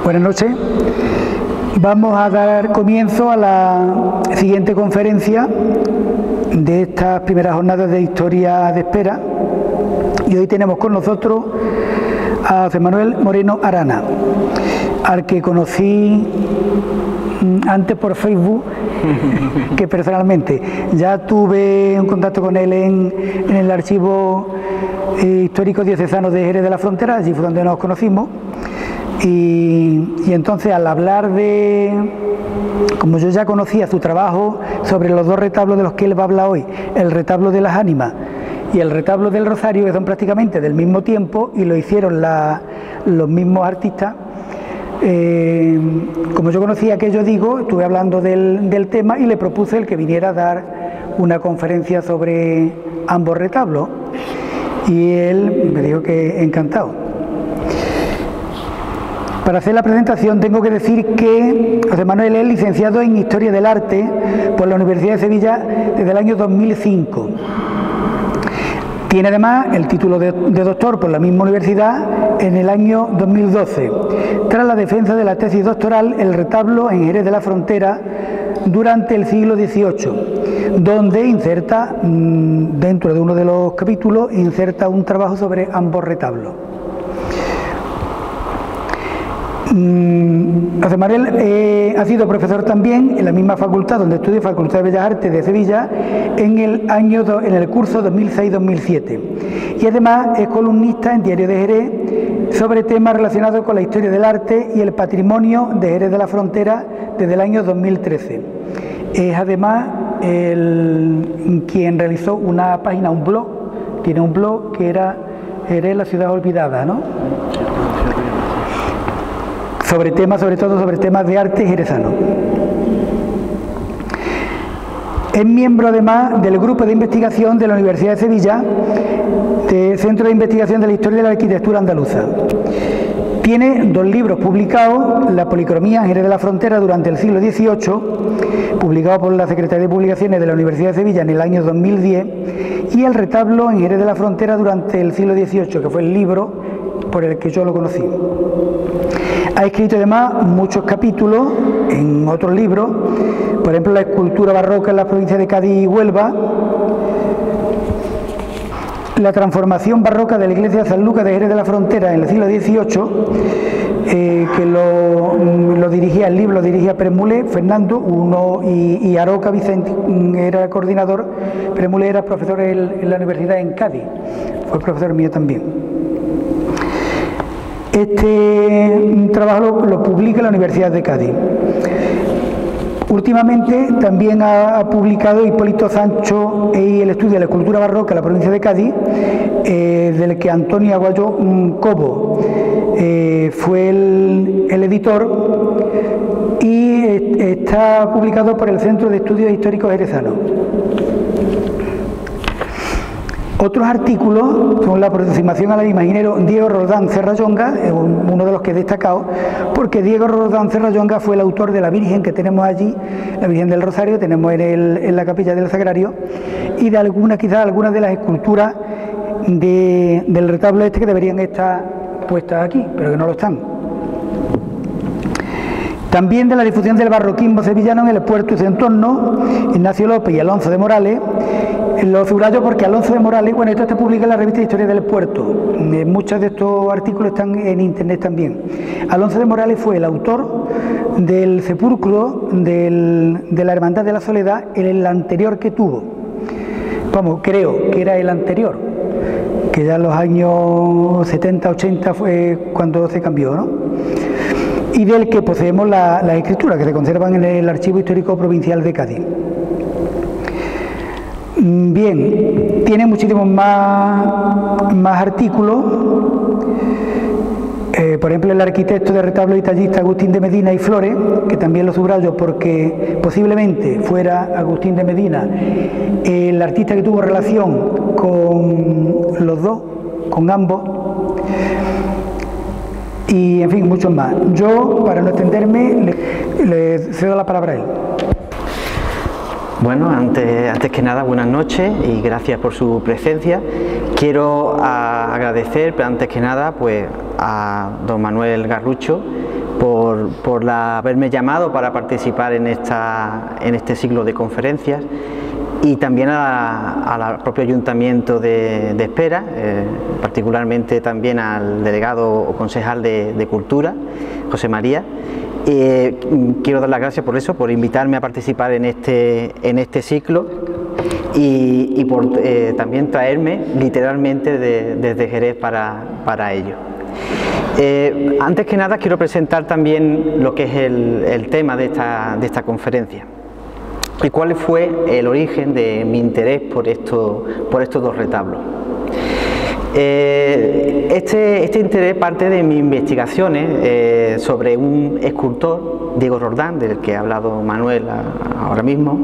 Buenas noches. Vamos a dar comienzo a la siguiente conferencia de estas primeras jornadas de Historia de Espera. Y hoy tenemos con nosotros a José Manuel Moreno Arana, al que conocí antes por Facebook que personalmente. Ya tuve un contacto con él en el archivo histórico diocesano de Jerez de la Frontera, allí fue donde nos conocimos. Y entonces, al hablar de, como yo ya conocía su trabajo sobre los dos retablos de los que él va a hablar hoy, el retablo de las ánimas y el retablo del Rosario, que son prácticamente del mismo tiempo y lo hicieron los mismos artistas, como yo conocía aquello, estuve hablando del tema y le propuse el que viniera a dar una conferencia sobre ambos retablos, y él me dijo que encantado. Para hacer la presentación tengo que decir que José Manuel es licenciado en Historia del Arte por la Universidad de Sevilla desde el año 2005. Tiene además el título de doctor por la misma universidad en el año 2012, tras la defensa de la tesis doctoral El retablo en Jerez de la Frontera durante el siglo XVIII, donde inserta, dentro de uno de los capítulos, inserta un trabajo sobre ambos retablos. José Manuel ha sido profesor también en la misma facultad donde estudió, Facultad de Bellas Artes de Sevilla, en el curso 2006-2007, y además es columnista en Diario de Jerez sobre temas relacionados con la historia del arte y el patrimonio de Jerez de la Frontera desde el año 2013. Es además quien realizó una página, un blog, tiene un blog que era Jerez, la ciudad olvidada, ¿no? Sobre temas, sobre todo sobre temas de arte jerezano. Es miembro además del grupo de investigación de la Universidad de Sevilla, del Centro de Investigación de la Historia de la Arquitectura Andaluza. Tiene 2 libros publicados: La policromía en Jerez de la Frontera durante el siglo XVIII, publicado por la Secretaría de Publicaciones de la Universidad de Sevilla en el año 2010, y El retablo en Jerez de la Frontera durante el siglo XVIII, que fue el libro por el que yo lo conocí. Ha escrito además muchos capítulos en otros libros, por ejemplo La escultura barroca en las provincias de Cádiz y Huelva, La transformación barroca de la iglesia de San Lucas de Jerez de la Frontera en el siglo XVIII, que lo dirigía, el libro lo dirigía Premulé, Fernando, y Aroca Vicente era el coordinador. Premulé era profesor en la universidad en Cádiz, fue profesor mío también. Este trabajo lo publica la Universidad de Cádiz. Últimamente también ha publicado Hipólito Sancho y el estudio de la escultura barroca en la provincia de Cádiz, del que Antonio Aguayo Cobo fue el editor, y está publicado por el Centro de Estudios Históricos Jerezanos. Otros artículos son la aproximación al imaginero Diego Roldán Serrallonga, uno de los que he destacado, porque Diego Roldán Serrallonga fue el autor de la Virgen que tenemos allí, la Virgen del Rosario, tenemos en la capilla del Sagrario, y de quizás algunas de las esculturas del retablo este que deberían estar puestas aquí, pero que no lo están. También de la difusión del barroquismo sevillano en el puerto y su entorno, Ignacio López y Alonso de Morales. Lo subrayo porque Alonso de Morales, bueno, esto está publicado en la revista Historia del Puerto, muchos de estos artículos están en internet también. Alonso de Morales fue el autor del sepulcro de la Hermandad de la Soledad, el anterior que tuvo. Vamos, creo que era el anterior, que ya en los años 70, 80 fue cuando se cambió, ¿no? Y del que poseemos las escrituras que se conservan en el Archivo Histórico Provincial de Cádiz. Bien, tiene muchísimos más artículos. Por ejemplo, el arquitecto de retablo y tallista Agustín de Medina y Flores, que también lo subrayo porque posiblemente fuera Agustín de Medina el artista que tuvo relación con los dos, con ambos. Y en fin, muchos más. Yo, para no extenderme, le cedo la palabra a él. Bueno, antes que nada, buenas noches y gracias por su presencia. Quiero agradecer, antes que nada, pues a don Manuel Garrucho por haberme llamado para participar en este ciclo de conferencias, y también al propio Ayuntamiento de Espera, particularmente también al delegado o concejal de Cultura, José María. Quiero dar las gracias por eso, por invitarme a participar en este ciclo y por también traerme literalmente desde Jerez para ello. Antes que nada quiero presentar también lo que es el tema de esta conferencia y cuál fue el origen de mi interés por estos dos retablos. Este interés parte de mis investigaciones sobre un escultor, Diego Roldán, del que ha hablado Manuel ahora mismo,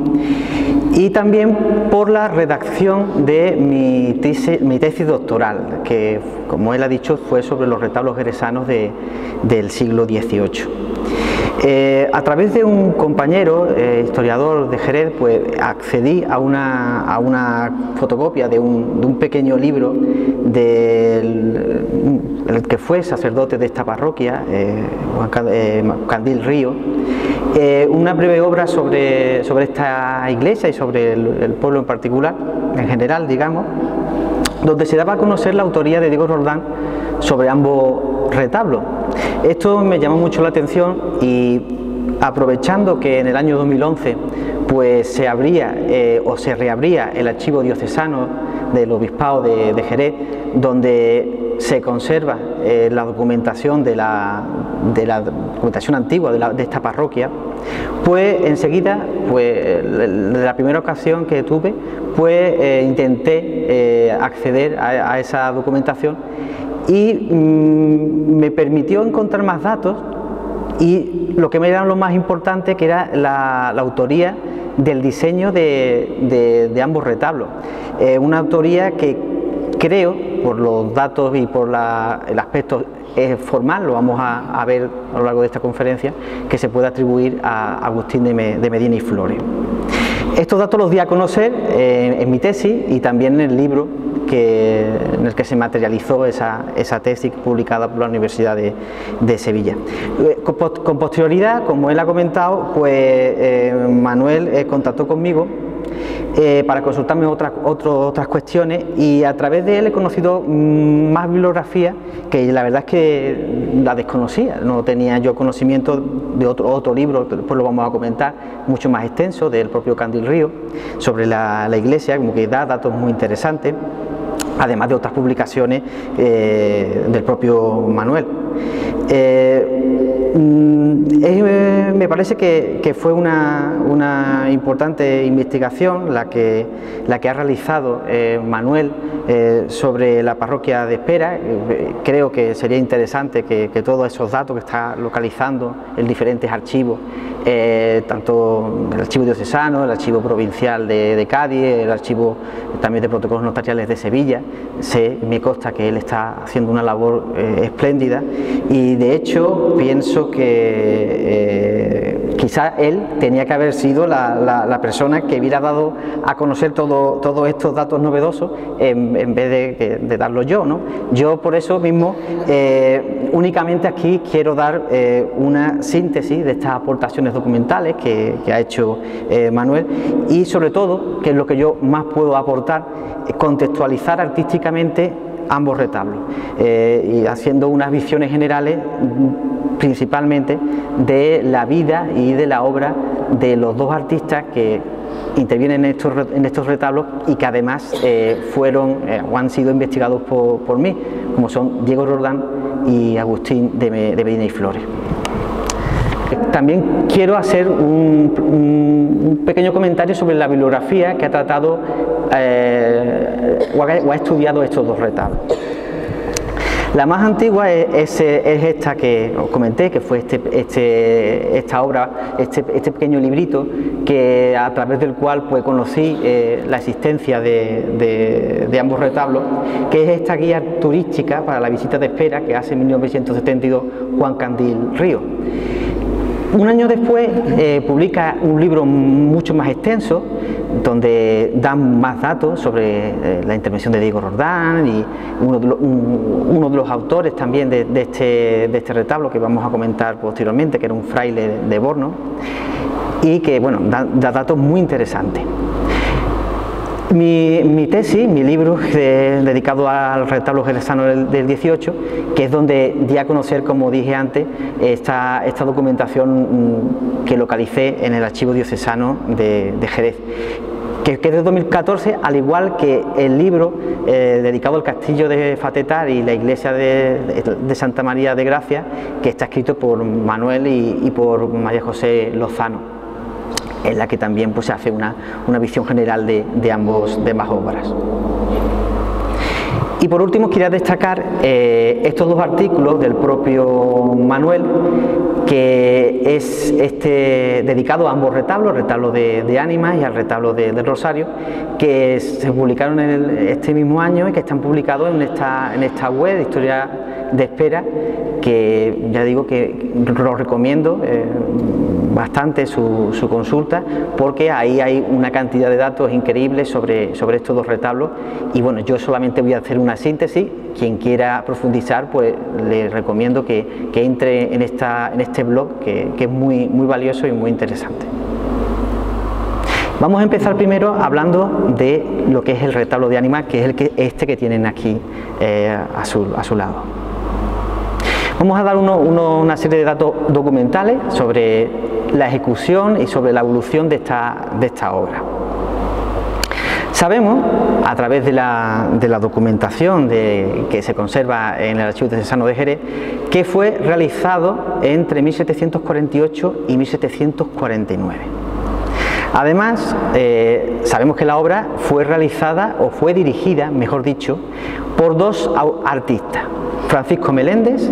y también por la redacción de mi tesis doctoral, que, como él ha dicho, fue sobre los retablos jerezanos del siglo XVIII. A través de un compañero, historiador de Jerez, pues accedí a una fotocopia de un pequeño libro el que fue sacerdote de esta parroquia, Candil Río, una breve obra sobre esta iglesia y sobre el pueblo en particular, en general, digamos, donde se daba a conocer la autoría de Diego Roldán sobre ambos retablos. Esto me llamó mucho la atención y, aprovechando que en el año 2011 pues se abría o se reabría el archivo diocesano del Obispado de Jerez, donde se conserva la documentación de la documentación antigua de esta parroquia, pues enseguida, pues la primera ocasión que tuve, pues intenté acceder a esa documentación y me permitió encontrar más datos, y lo que me era lo más importante, que era la autoría del diseño de ambos retablos. Una autoría que creo, por los datos y por el aspecto formal, lo vamos a ver a lo largo de esta conferencia, que se puede atribuir a Agustín de Medina y Flores. Estos datos los di a conocer en mi tesis y también en el libro en el que se materializó esa tesis publicada por la Universidad de Sevilla. Con posterioridad, como él ha comentado, pues Manuel contactó conmigo para consultarme otras cuestiones, y a través de él he conocido más bibliografía que la verdad es que la desconocía. No tenía yo conocimiento de otro libro, después lo vamos a comentar, mucho más extenso, del propio Candil Río, sobre la iglesia, como que da datos muy interesantes, además de otras publicaciones del propio Manuel. Me parece que fue una importante investigación la que ha realizado Manuel sobre la parroquia de Espera. Creo que sería interesante que todos esos datos que está localizando en diferentes archivos, tanto el archivo diocesano, el archivo provincial de Cádiz, el archivo también de protocolos notariales de Sevilla, me consta que él está haciendo una labor espléndida, y de hecho pienso que quizás él tenía que haber sido la persona que hubiera dado a conocer todos estos datos novedosos en vez de darlo yo, ¿no? Yo por eso mismo únicamente aquí quiero dar una síntesis de estas aportaciones documentales que ha hecho Manuel, y sobre todo, que es lo que yo más puedo aportar, contextualizar artísticamente ambos retablos, y haciendo unas visiones generales principalmente de la vida y de la obra de los dos artistas que intervienen en estos retablos, y que además fueron o han sido investigados por mí, como son Diego Roldán y Agustín de Medina y Flores. También quiero hacer un pequeño comentario sobre la bibliografía que ha tratado o ha estudiado estos dos retablos. La más antigua es esta que os comenté, que fue esta obra, este pequeño librito, que a través del cual pues conocí la existencia de ambos retablos, que es esta guía turística para la visita de Espera que hace en 1972 Juan Candil Río. Un año después publica un libro mucho más extenso, donde dan más datos sobre la intervención de Diego Roldán, y uno de los autores también de este retablo, que vamos a comentar posteriormente, que era un fraile de Borno, y que bueno, da datos muy interesantes. Mi tesis, mi libro dedicado al retablo jerezano del 18, que es donde di a conocer, como dije antes, esta documentación que localicé en el Archivo Diocesano de Jerez, que es de 2014, al igual que el libro dedicado al castillo de Fatetar y la iglesia de Santa María de Gracia, que está escrito por Manuel y por María José Lozano, en la que también pues, se hace una visión general de ambas obras. Y por último quería destacar estos dos artículos del propio Manuel, que es dedicado a ambos retablos, el retablo de Ánimas y al retablo del Rosario, que se publicaron este mismo año y que están publicados en esta web de Historia de Espera, que ya digo que lo recomiendo bastante su consulta, porque ahí hay una cantidad de datos increíbles sobre estos dos retablos. Y bueno, yo solamente voy a hacer una síntesis. Quien quiera profundizar, pues le recomiendo que entre en este blog, que es muy valioso y muy interesante. Vamos a empezar primero hablando de lo que es el retablo de Ánimas, que es este que tienen aquí a su lado. Vamos a dar una serie de datos documentales sobre la ejecución y sobre la evolución de esta obra. Sabemos, a través de la documentación que se conserva en el Archivo Diocesano de Jerez, que fue realizado entre 1748 y 1749. Además, sabemos que la obra fue realizada, o fue dirigida, mejor dicho, por dos artistas: Francisco Meléndez,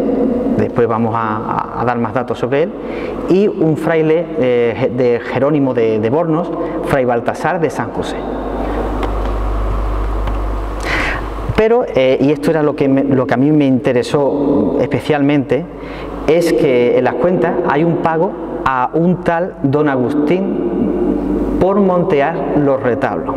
después vamos a dar más datos sobre él, y un fraile de Jerónimo de Bornos, Fray Baltasar de San José. Pero, y esto era lo que a mí me interesó especialmente, es que en las cuentas hay un pago a un tal don Agustín por montear los retablos.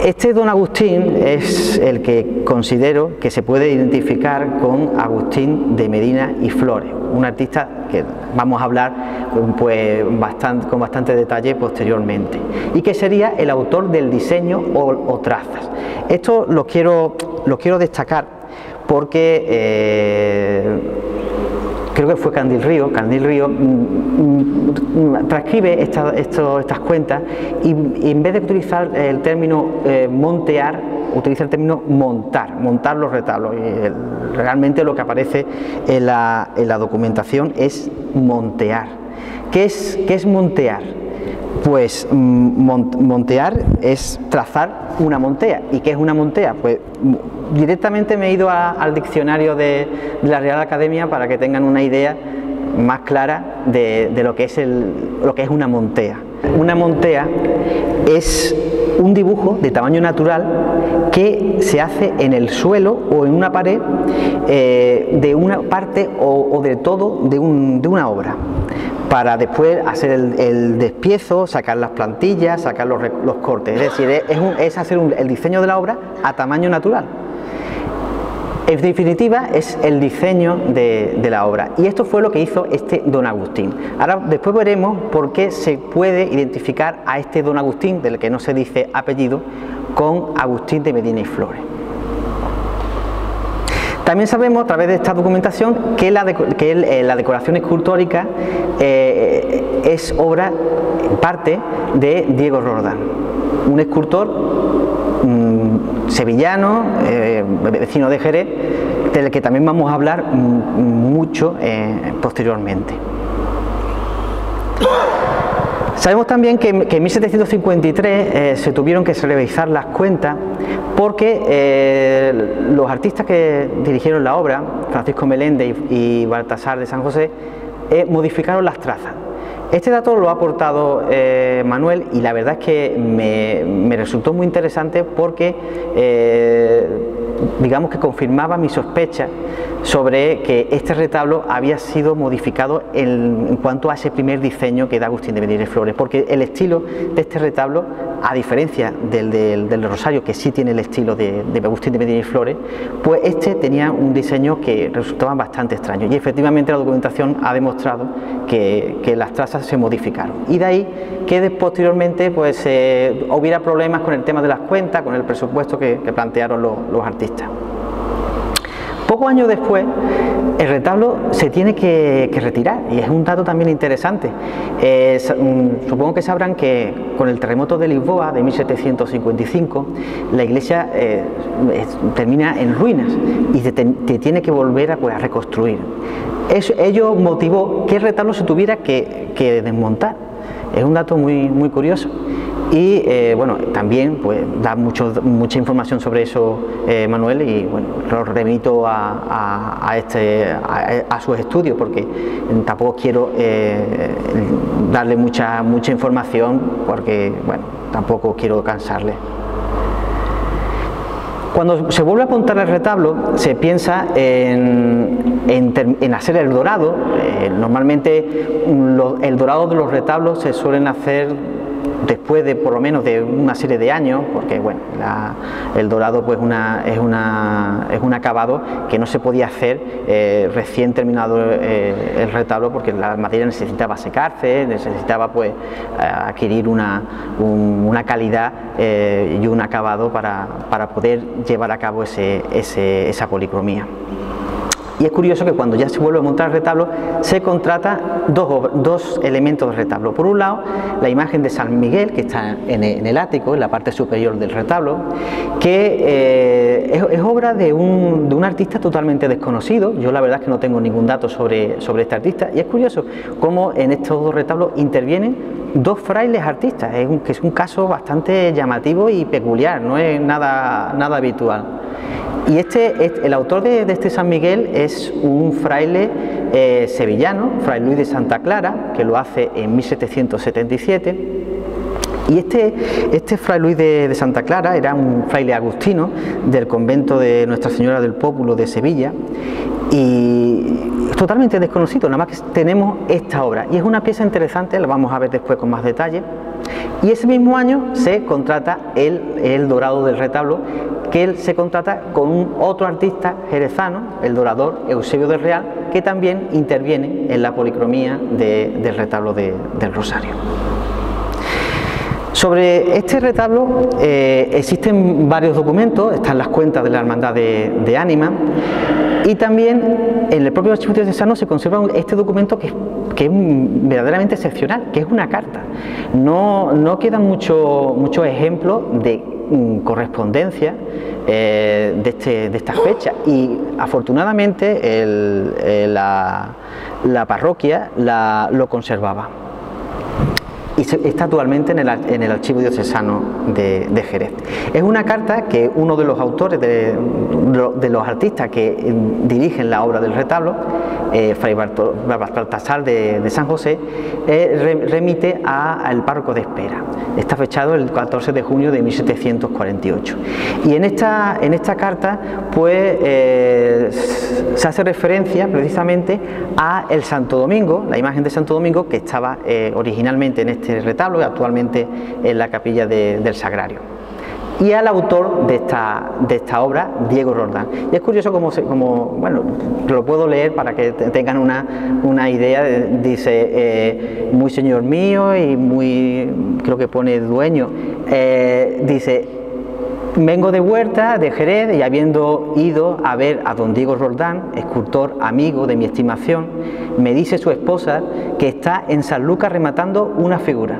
Este don Agustín es el que considero que se puede identificar con Agustín de Medina y Flores, un artista que vamos a hablar pues, con bastante detalle posteriormente, y que sería el autor del diseño o trazas. Esto lo quiero destacar porque creo que fue Candil Río transcribe estas cuentas, y en vez de utilizar el término montear, utiliza el término montar los retablos, y realmente lo que aparece en la documentación es montear. ¿Qué es montear? Pues montear es trazar una montea. ¿Y qué es una montea? Pues directamente me he ido al diccionario de la Real Academia para que tengan una idea más clara de lo que es una montea. Una montea es un dibujo de tamaño natural que se hace en el suelo o en una pared de una parte o de todo de una obra, para después hacer el despiezo, sacar las plantillas, sacar los cortes. Es decir, es hacer el diseño de la obra a tamaño natural. En definitiva, es el diseño de la obra. Y esto fue lo que hizo este don Agustín. Ahora, después veremos por qué se puede identificar a este don Agustín, del que no se dice apellido, con Agustín de Medina y Flores. También sabemos, a través de esta documentación, que la decoración escultórica es obra, parte de Diego Roldán, un escultor sevillano, vecino de Jerez, del que también vamos a hablar mucho posteriormente. Sabemos también que en 1753 se tuvieron que revisar las cuentas, porque los artistas que dirigieron la obra, Francisco Meléndez y Baltasar de San José, modificaron las trazas. Este dato lo ha aportado Manuel, y la verdad es que me resultó muy interesante, porque digamos que confirmaba mi sospecha sobre que este retablo había sido modificado en cuanto a ese primer diseño que da Agustín de Medina y Flores, porque el estilo de este retablo, a diferencia del Rosario, que sí tiene el estilo de Agustín de Medina y Flores, pues este tenía un diseño que resultaba bastante extraño, y efectivamente la documentación ha demostrado que las trazas se modificaron, y de ahí que posteriormente pues hubiera problemas con el tema de las cuentas, con el presupuesto que plantearon los artistas. Pocos años después, el retablo se tiene que retirar, y es un dato también interesante. Supongo que sabrán que con el terremoto de Lisboa de 1755, la iglesia termina en ruinas y se tiene que volver a reconstruir. Ello motivó que el retablo se tuviera que desmontar. Es un dato muy curioso. Y bueno, también pues da mucha información sobre eso Manuel, y bueno, lo remito a sus estudios, porque tampoco quiero darle mucha información, porque bueno, tampoco quiero cansarle. Cuando se vuelve a apuntar el retablo, se piensa en hacer el dorado. Normalmente el dorado de los retablos se suelen hacer después de por lo menos de una serie de años, porque bueno, el dorado pues es un acabado que no se podía hacer recién terminado el retablo, porque la madera necesitaba secarse, necesitaba pues adquirir una calidad y un acabado para poder llevar a cabo esa policromía. Y es curioso que cuando ya se vuelve a montar el retablo, se contrata dos elementos del retablo. Por un lado, la imagen de San Miguel, que está en el ático, en la parte superior del retablo, que es obra de un artista totalmente desconocido. Yo la verdad es que no tengo ningún dato sobre este artista, y es curioso cómo en estos dos retablos intervienen dos frailes artistas, que es un caso bastante llamativo y peculiar, no es nada habitual. Y el autor de este San Miguel es un fraile sevillano, Fray Luis de Santa Clara, que lo hace en 1777. Y este Fray Luis de Santa Clara era un fraile agustino del convento de Nuestra Señora del Pópulo de Sevilla, y es totalmente desconocido, nada más que tenemos esta obra, y es una pieza interesante, la vamos a ver después con más detalle. Y ese mismo año se contrata el dorado del retablo, que él se contrata con otro artista jerezano, el dorador Eusebio del Real, que también interviene en la policromía del retablo del Rosario. Sobre este retablo existen varios documentos, están las cuentas de la Hermandad de Ánima, y también en el propio Archivo Diocesano se conserva este documento que es verdaderamente excepcional, que es una carta. No quedan muchos ejemplos de correspondencia de esta fecha, y afortunadamente la parroquia lo conservaba. Y está actualmente en el Archivo Diocesano de Jerez. Es una carta que uno de los autores, de los artistas que dirigen la obra del retablo, Fray Baltasar de San José, remite al párroco de Espera. Está fechado el 14 de junio de 1748. Y en esta carta pues se hace referencia precisamente a el Santo Domingo, la imagen de Santo Domingo, que estaba originalmente en este retablo y actualmente en la capilla del Sagrario, y al autor de esta obra, Diego Roldán. Y es curioso como bueno, lo puedo leer para que tengan una idea. Dice, muy señor mío, y creo que pone dueño, dice: vengo de Huerta, de Jerez, y habiendo ido a ver a don Diego Roldán, escultor amigo de mi estimación, me dice su esposa que está en San Lucas rematando una figura,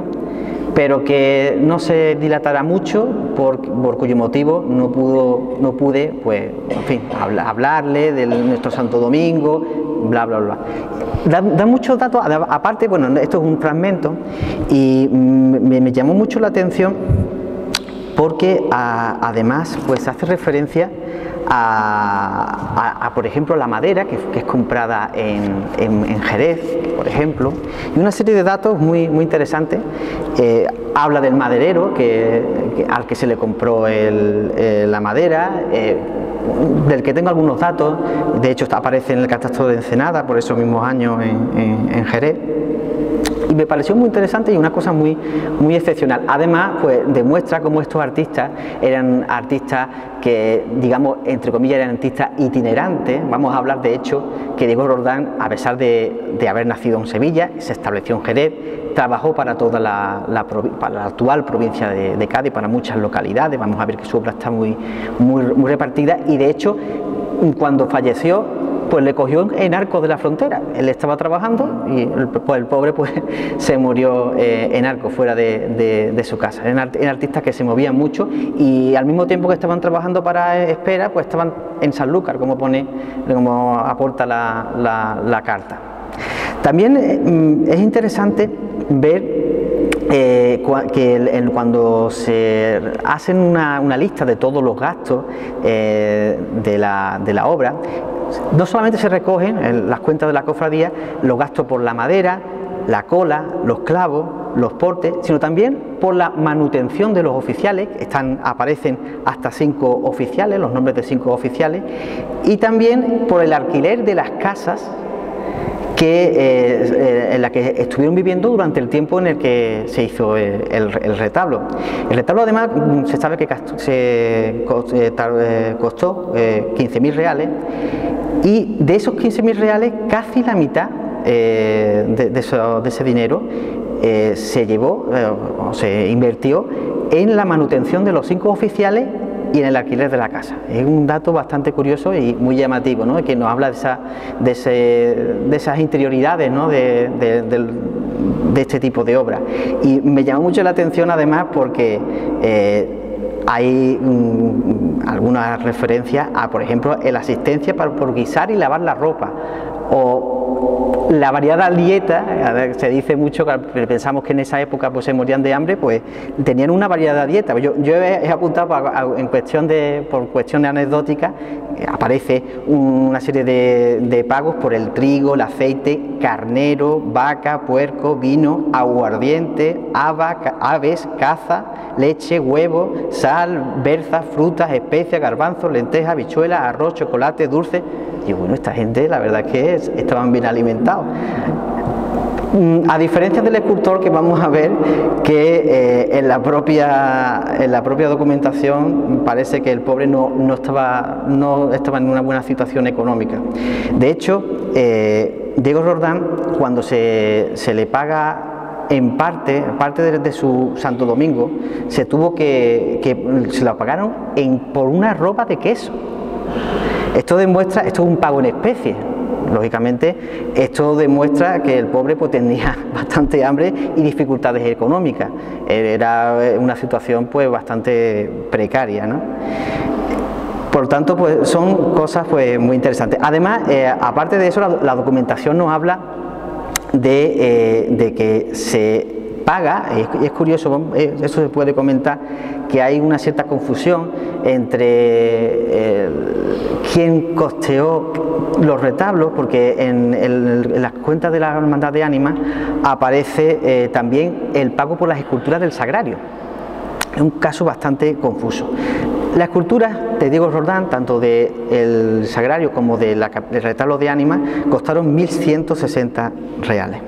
pero que no se dilatará mucho, por cuyo motivo no pude, pues, en fin, hablarle de nuestro Santo Domingo, bla, bla, bla. Da muchos datos, aparte, bueno, esto es un fragmento, y me llamó mucho la atención, porque además pues hace referencia a por ejemplo, la madera que es comprada en Jerez, por ejemplo, y una serie de datos muy interesantes. Habla del maderero al que se le compró la madera, del que tengo algunos datos, de hecho aparece en el catastro de Ensenada por esos mismos años en Jerez. Y me pareció muy interesante y una cosa muy excepcional. Además, pues demuestra cómo estos artistas eran artistas que, digamos, entre comillas, eran artistas itinerantes. Vamos a hablar, de hecho, que Diego Roldán, a pesar de haber nacido en Sevilla, se estableció en Jerez, trabajó para toda para la actual provincia de Cádiz, para muchas localidades. Vamos a ver que su obra está muy repartida y, de hecho, cuando falleció, pues le cogió en Arcos de la Frontera. Él estaba trabajando y el pobre pues se murió en Arcos, fuera de su casa. Eran artistas que se movían mucho y al mismo tiempo que estaban trabajando para Espera, pues estaban en Sanlúcar, como aporta la carta. También es interesante ver que cuando se hacen una lista de todos los gastos de la obra, no solamente se recogen en las cuentas de la cofradía los gastos por la madera, la cola, los clavos, los portes, sino también por la manutención de los oficiales. Aparecen hasta 5 oficiales, los nombres de 5 oficiales, y también por el alquiler de las casas en la que estuvieron viviendo durante el tiempo en el que se hizo el retablo. El retablo, además, se sabe que costó 15.000 reales, y de esos 15.000 reales casi la mitad de ese dinero se llevó o se invirtió en la manutención de los 5 oficiales y en el alquiler de la casa. Es un dato bastante curioso y muy llamativo, ¿no? Que nos habla de esas interioridades, ¿no? de este tipo de obras. Y me llamó mucho la atención, además, porque hay algunas referencias a, por ejemplo, la asistencia por guisar y lavar la ropa, o la variada dieta. Se dice mucho que pensamos que en esa época pues se morían de hambre, pues tenían una variada dieta. Yo he apuntado por cuestión anecdótica, aparece una serie de pagos por el trigo, el aceite, carnero, vaca, puerco, vino, aguardiente, aves, caza, leche, huevo, sal, berzas, frutas, especias, garbanzos, lentejas, habichuelas, arroz, chocolate, dulce. Y bueno, esta gente, la verdad es que estaban bien alimentados. A diferencia del escultor, que vamos a ver que en la propia documentación parece que el pobre no estaba en una buena situación económica. De hecho, Diego Roldán, cuando se le paga en parte de su Santo Domingo, se lo pagaron por una ropa de queso. Esto es un pago en especie. Lógicamente, esto demuestra que el pobre pues tenía bastante hambre y dificultades económicas. Era una situación pues bastante precaria, ¿no? Por tanto, pues son cosas pues muy interesantes. Además, aparte de eso, la documentación nos habla de que se paga, y es curioso, eso se puede comentar, que hay una cierta confusión entre quién costeó los retablos, porque en las cuentas de la Hermandad de Ánimas aparece también el pago por las esculturas del Sagrario. Es un caso bastante confuso. Las esculturas de Diego Roldán, tanto del Sagrario como del retablo de Ánimas, costaron 1.160 reales.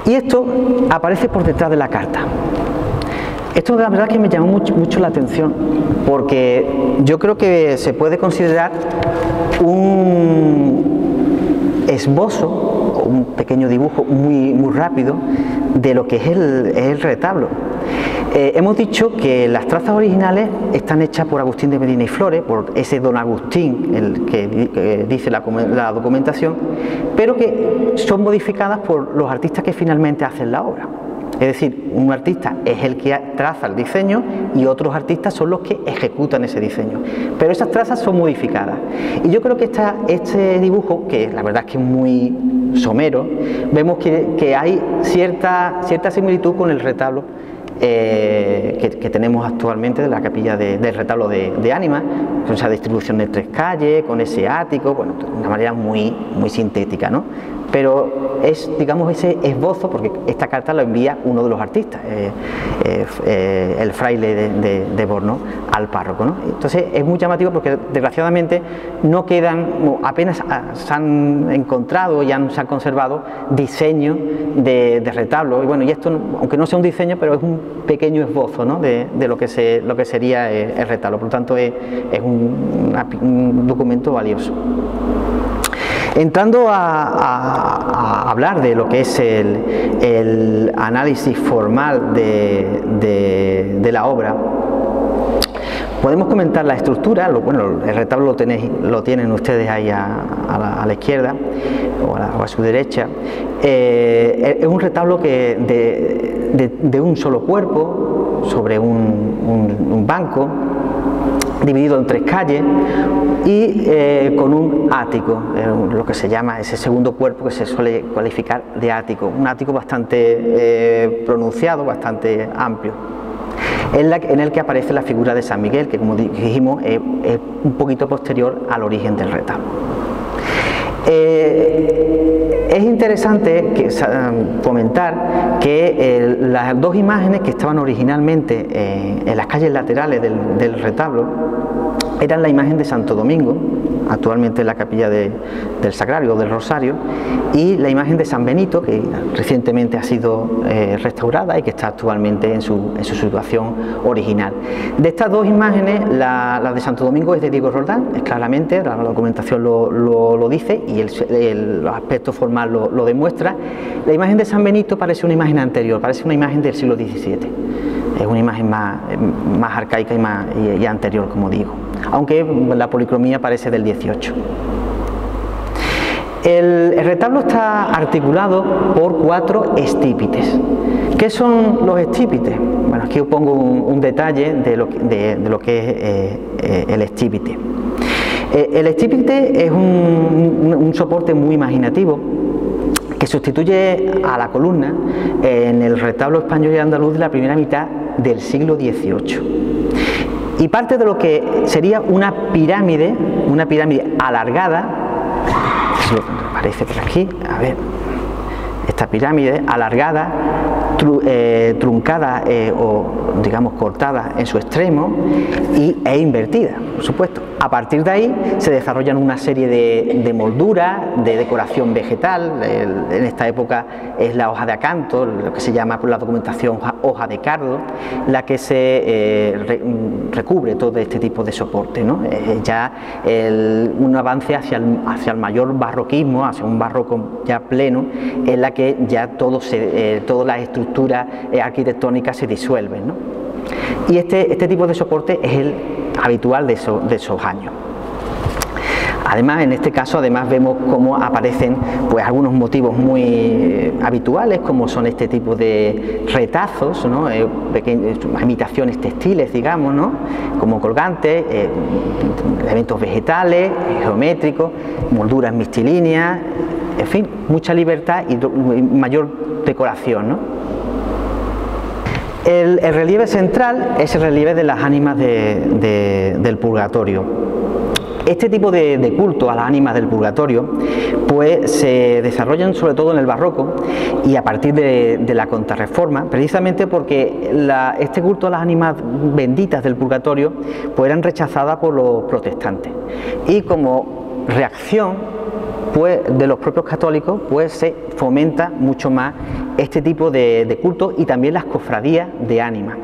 Y esto aparece por detrás de la carta. Esto la verdad que me llamó mucho la atención, porque yo creo que se puede considerar un esbozo, un pequeño dibujo muy rápido de lo que es el retablo. Hemos dicho que las trazas originales están hechas por Agustín de Medina y Flores, por ese don Agustín, el que dice la documentación, pero que son modificadas por los artistas que finalmente hacen la obra. Es decir, un artista es el que traza el diseño y otros artistas son los que ejecutan ese diseño. Pero esas trazas son modificadas. Y yo creo que este dibujo, que la verdad es que es muy somero, vemos que hay cierta similitud con el retablo que tenemos actualmente de la capilla del retablo de Ánimas, con esa distribución de 3 calles, con ese ático, bueno, de una manera muy sintética, ¿no? pero es, digamos, ese esbozo, porque esta carta la envía uno de los artistas, el fraile de Borno, al párroco, ¿no? Entonces es muy llamativo porque desgraciadamente no quedan, apenas se han encontrado y se han conservado diseños de retablos, y bueno, y esto, aunque no sea un diseño, pero es un pequeño esbozo, ¿no?, de lo que sería el retablo. Por lo tanto es un documento valioso. Entrando a hablar de lo que es el análisis formal de la obra, podemos comentar la estructura. Bueno, el retablo lo tienen ustedes ahí a la izquierda o a su derecha. Es un retablo de un solo cuerpo, sobre un banco, dividido en 3 calles y con un ático, lo que se llama ese segundo cuerpo que se suele cualificar de ático, un ático bastante pronunciado, bastante amplio, en el que aparece la figura de San Miguel, que como dijimos es un poquito posterior al origen del retablo. Es interesante comentar que las 2 imágenes que estaban originalmente en las calles laterales del retablo eran la imagen de Santo Domingo, actualmente en la capilla del Sagrario o del Rosario, y la imagen de San Benito, que recientemente ha sido restaurada y que está actualmente en su situación original. De estas 2 imágenes, la de Santo Domingo es de Diego Roldán, es claramente, la documentación lo dice y el aspecto formal lo demuestra. La imagen de San Benito parece una imagen anterior, parece una imagen del siglo XVII, es una imagen más arcaica y anterior, como digo, aunque la policromía parece del XVIII. El retablo está articulado por 4 estípites. ¿Qué son los estípites? Bueno, aquí os pongo un detalle de lo que es el estípite. El estípite es un soporte muy imaginativo que sustituye a la columna en el retablo español y andaluz de la primera mitad del siglo XVIII. Y parte de lo que sería una pirámide alargada, aparece por aquí, a ver, esta pirámide alargada, truncada o digamos cortada en su extremo e invertida, por supuesto. A partir de ahí se desarrollan una serie de molduras, de decoración vegetal. En esta época es la hoja de acanto, lo que se llama por la documentación hoja de cardo, la que se recubre todo este tipo de soporte, ¿no? Ya un avance hacia el mayor barroquismo, hacia un barroco ya pleno, en la que ya todas las estructuras arquitectónicas se disuelven, ¿no? Y este tipo de soporte es el habitual de esos años. Además, en este caso, vemos cómo aparecen pues algunos motivos muy habituales, como son este tipo de retazos, ¿no? Pequeñas imitaciones textiles, digamos, ¿no? Como colgantes, elementos vegetales, geométricos, molduras mixtilíneas, en fin, mucha libertad y mayor decoración, ¿no? El relieve central es el relieve de las ánimas del purgatorio. Este tipo de culto a las ánimas del purgatorio pues se desarrollan sobre todo en el barroco y a partir de la Contrarreforma, precisamente porque este culto a las ánimas benditas del purgatorio pues eran rechazadas por los protestantes, y como reacción pues de los propios católicos pues se fomenta mucho más este tipo de culto, y también las cofradías de ánimas.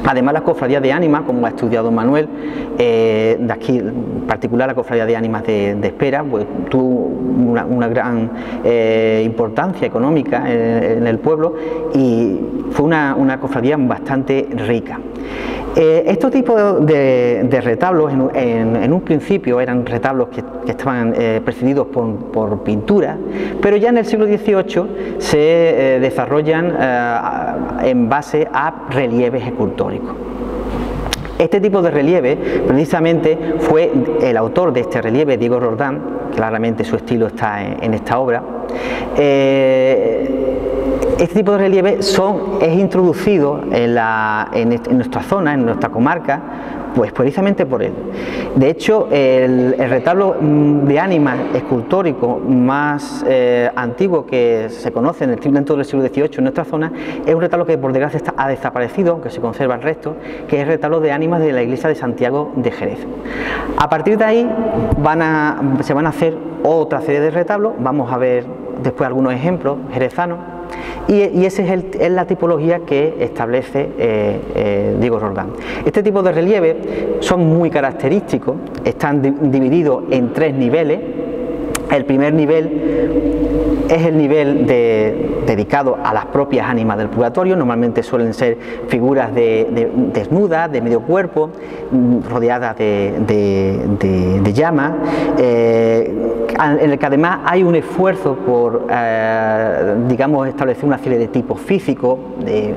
Además, las cofradías de ánimas, como ha estudiado Manuel, de aquí en particular la cofradía de ánimas de Espera, pues tuvo una gran importancia económica en el pueblo, y fue una cofradía bastante rica. Estos tipos de retablos en un principio eran retablos que estaban precedidos por pintura, pero ya en el siglo XVIII se desarrollan en base a relieves escultóricos. Este tipo de relieve, precisamente, fue el autor de este relieve, Diego Roldán. Claramente su estilo está en esta obra. este tipo de relieve es introducido en nuestra zona, en nuestra comarca, pues precisamente por él. De hecho, el retablo de ánimas escultórico más antiguo que se conoce dentro del siglo XVIII en nuestra zona es un retablo que por desgracia ha desaparecido, aunque se conserva el resto, que es el retablo de ánimas de la iglesia de Santiago de Jerez. A partir de ahí se van a hacer otra serie de retablos, vamos a ver después algunos ejemplos jerezanos, y esa es la tipología que establece Diego Roldán. Este tipo de relieves son muy característicos, están divididos en 3 niveles. El primer nivel es el nivel dedicado a las propias ánimas del purgatorio. Normalmente suelen ser figuras desnudas, de medio cuerpo, rodeadas de llamas, en el que además hay un esfuerzo por, digamos, establecer una serie de tipos físicos de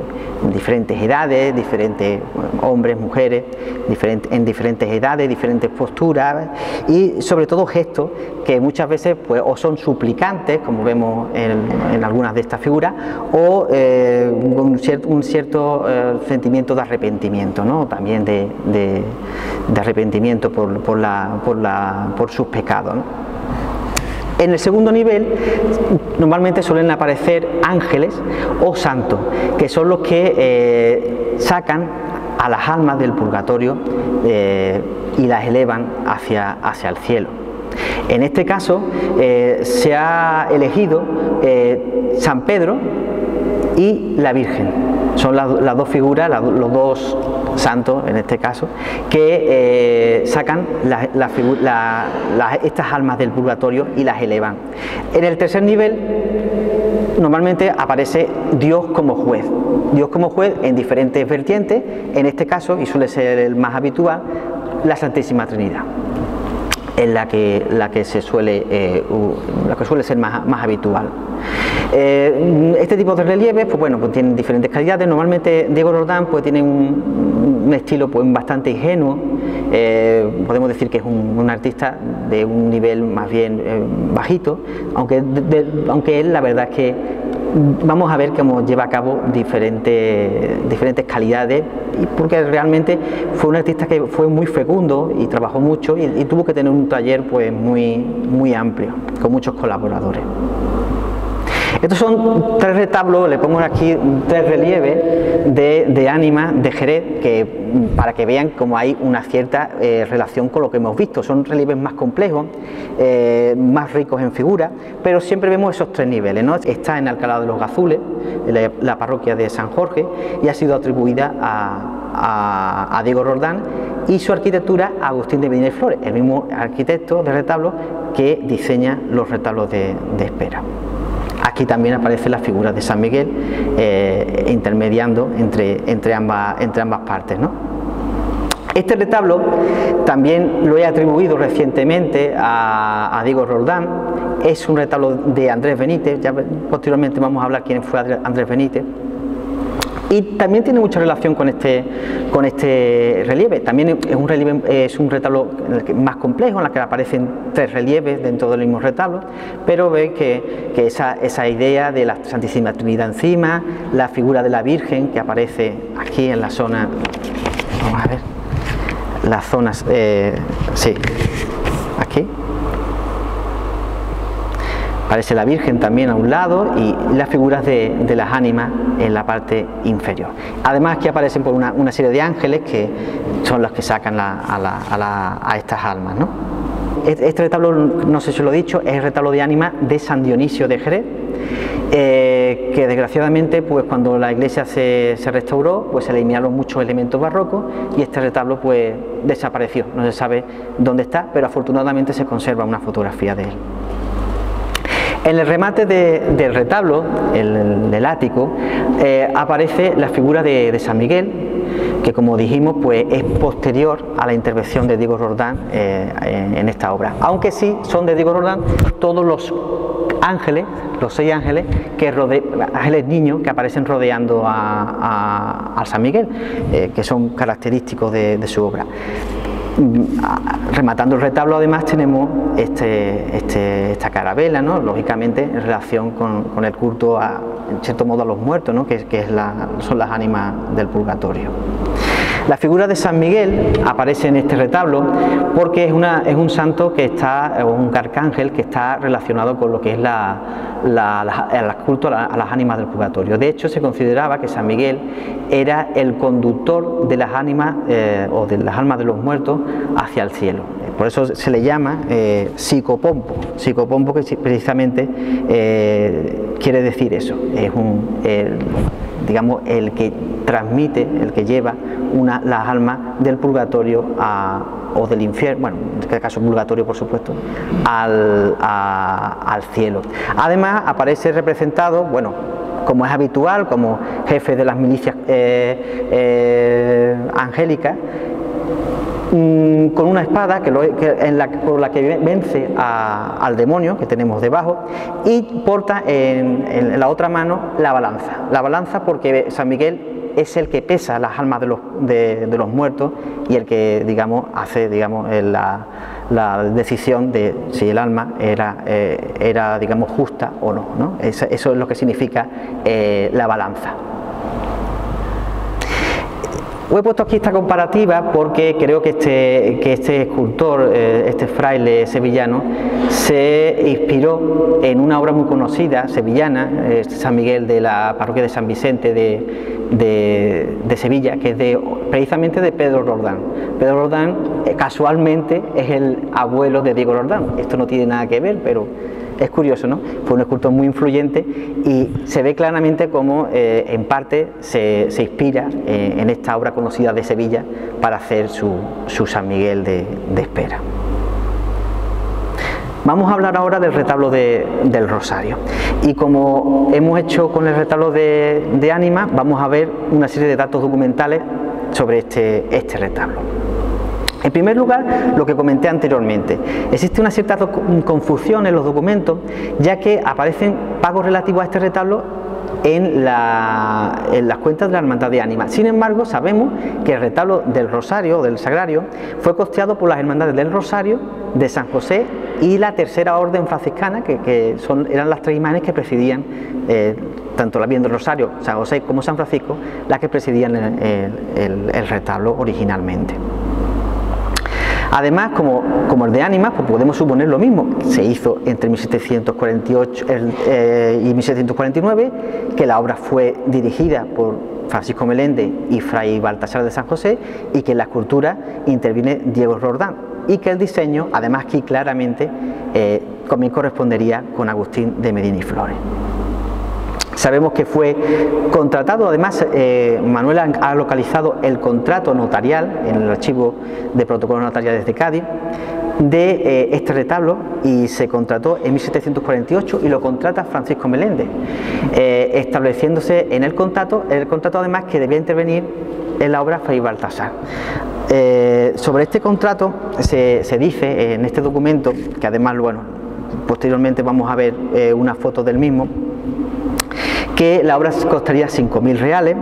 diferentes edades, diferentes hombres, mujeres, en diferentes edades, diferentes posturas y sobre todo gestos que muchas veces pues, o son suplicantes, como vemos en algunas de estas figuras, o un cierto sentimiento de arrepentimiento, ¿no? También de arrepentimiento por sus pecados, ¿no? En el segundo nivel normalmente suelen aparecer ángeles o santos, que son los que sacan a las almas del purgatorio y las elevan hacia el cielo. En este caso se ha elegido San Pedro y la Virgen. Son las dos figuras, los dos santos en este caso, que sacan estas almas del purgatorio y las elevan. En el tercer nivel normalmente aparece Dios como juez en diferentes vertientes, en este caso, y suele ser el más habitual, la Santísima Trinidad, en la que suele ser más habitual. Este tipo de relieves pues bueno, pues tienen diferentes calidades. Normalmente Diego Roldán pues tiene un estilo pues bastante ingenuo, podemos decir que es un artista de un nivel más bien bajito, aunque él la verdad es que vamos a ver cómo lleva a cabo diferentes calidades, porque realmente fue un artista que fue muy fecundo y trabajó mucho y tuvo que tener un taller pues muy amplio, con muchos colaboradores. Estos son 3 retablos, le pongo aquí 3 relieves de ánimas de Jerez, para que vean cómo hay una cierta relación con lo que hemos visto. Son relieves más complejos, más ricos en figuras, pero siempre vemos esos 3 niveles, ¿no? Está en Alcalá de los Gazules, en la parroquia de San Jorge, y ha sido atribuida a Diego Roldán, y su arquitectura a Agustín de Medina y Flores, el mismo arquitecto de retablos que diseña los retablos de Espera. Aquí también aparecen las figuras de San Miguel intermediando entre ambas partes, ¿no? Este retablo también lo he atribuido recientemente a Diego Roldán. Es un retablo de Andrés Benítez, ya posteriormente vamos a hablar quién fue Andrés Benítez. Y también tiene mucha relación con este relieve. También es un retablo más complejo, en el que aparecen 3 relieves dentro del mismo retablo, pero veis que esa idea de la Santísima Trinidad encima, la figura de la Virgen que aparece aquí en la zona, vamos a ver, las zonas, sí, aquí. Aparece la Virgen también a un lado y las figuras de las ánimas en la parte inferior. Además aquí aparecen por una serie de ángeles que son los que sacan a estas almas, ¿no? Este retablo, no sé si lo he dicho, es el retablo de ánimas de San Dionisio de Jerez, que desgraciadamente pues cuando la iglesia se restauró pues se eliminaron muchos elementos barrocos y este retablo pues desapareció, no se sabe dónde está, pero afortunadamente se conserva una fotografía de él. En el remate del retablo, el ático, aparece la figura de San Miguel, que como dijimos pues es posterior a la intervención de Diego Roldán en esta obra, aunque sí son de Diego Roldán todos los ángeles, los 6 ángeles ángeles niños que aparecen rodeando a San Miguel, que son característicos de su obra. Rematando el retablo, además, tenemos esta carabela, ¿no? Lógicamente en relación con el culto, en cierto modo, a los muertos, ¿no? que son las ánimas del purgatorio. La figura de San Miguel aparece en este retablo porque es un santo que está, un arcángel que está relacionado con lo que es el culto a las ánimas del purgatorio. De hecho, se consideraba que San Miguel era el conductor de las ánimas o de las almas de los muertos hacia el cielo. Por eso se le llama psicopompo. Psicopompo, que precisamente quiere decir eso. Es digamos, el que transmite, el que lleva las almas del purgatorio o del infierno, bueno, en este caso purgatorio, por supuesto, al cielo. Además, aparece representado, bueno, como es habitual, como jefe de las milicias angélicas, con una espada por la que vence al demonio que tenemos debajo, y porta en la otra mano la balanza, porque San Miguel es el que pesa las almas de los muertos y el que, digamos, hace, digamos, la decisión de si el alma era digamos, justa o no, ¿no? Eso es lo que significa la balanza. Os he puesto aquí esta comparativa porque creo que este escultor, este fraile sevillano, se inspiró en una obra muy conocida sevillana, San Miguel de la parroquia de San Vicente de Sevilla, que es precisamente de Pedro Roldán. Pedro Roldán casualmente es el abuelo de Diego Roldán. Esto no tiene nada que ver, pero es curioso, ¿no? Fue un escultor muy influyente y se ve claramente cómo en parte se inspira en esta obra conocida de Sevilla para hacer su San Miguel de Espera. Vamos a hablar ahora del retablo del Rosario, y como hemos hecho con el retablo de Ánimas, vamos a ver una serie de datos documentales sobre este retablo. En primer lugar, lo que comenté anteriormente, existe una cierta confusión en los documentos, ya que aparecen pagos relativos a este retablo en las cuentas de la Hermandad de Ánimas. Sin embargo, sabemos que el retablo del Rosario, del Sagrario, fue costeado por las Hermandades del Rosario, de San José y la Tercera Orden Franciscana, que eran las tres imágenes que presidían tanto la Virgen del Rosario, San José como San Francisco, las que presidían el retablo originalmente. Además, como el de Ánimas, pues podemos suponer lo mismo. Se hizo entre 1748 y 1749, que la obra fue dirigida por Francisco Meléndez y Fray Baltasar de San José, y que en la escultura interviene Diego Roldán, y que el diseño, además, aquí claramente también correspondería con Agustín de Medina y Flores. Sabemos que fue contratado, además Manuel ha localizado el contrato notarial en el archivo de protocolos notariales de Cádiz de este retablo, y se contrató en 1748 y lo contrata Francisco Meléndez, estableciéndose en el contrato además que debía intervenir en la obra Fray Baltasar. Sobre este contrato se dice en este documento, que además, bueno, posteriormente vamos a ver una foto del mismo, que la obra costaría 5.000 reales,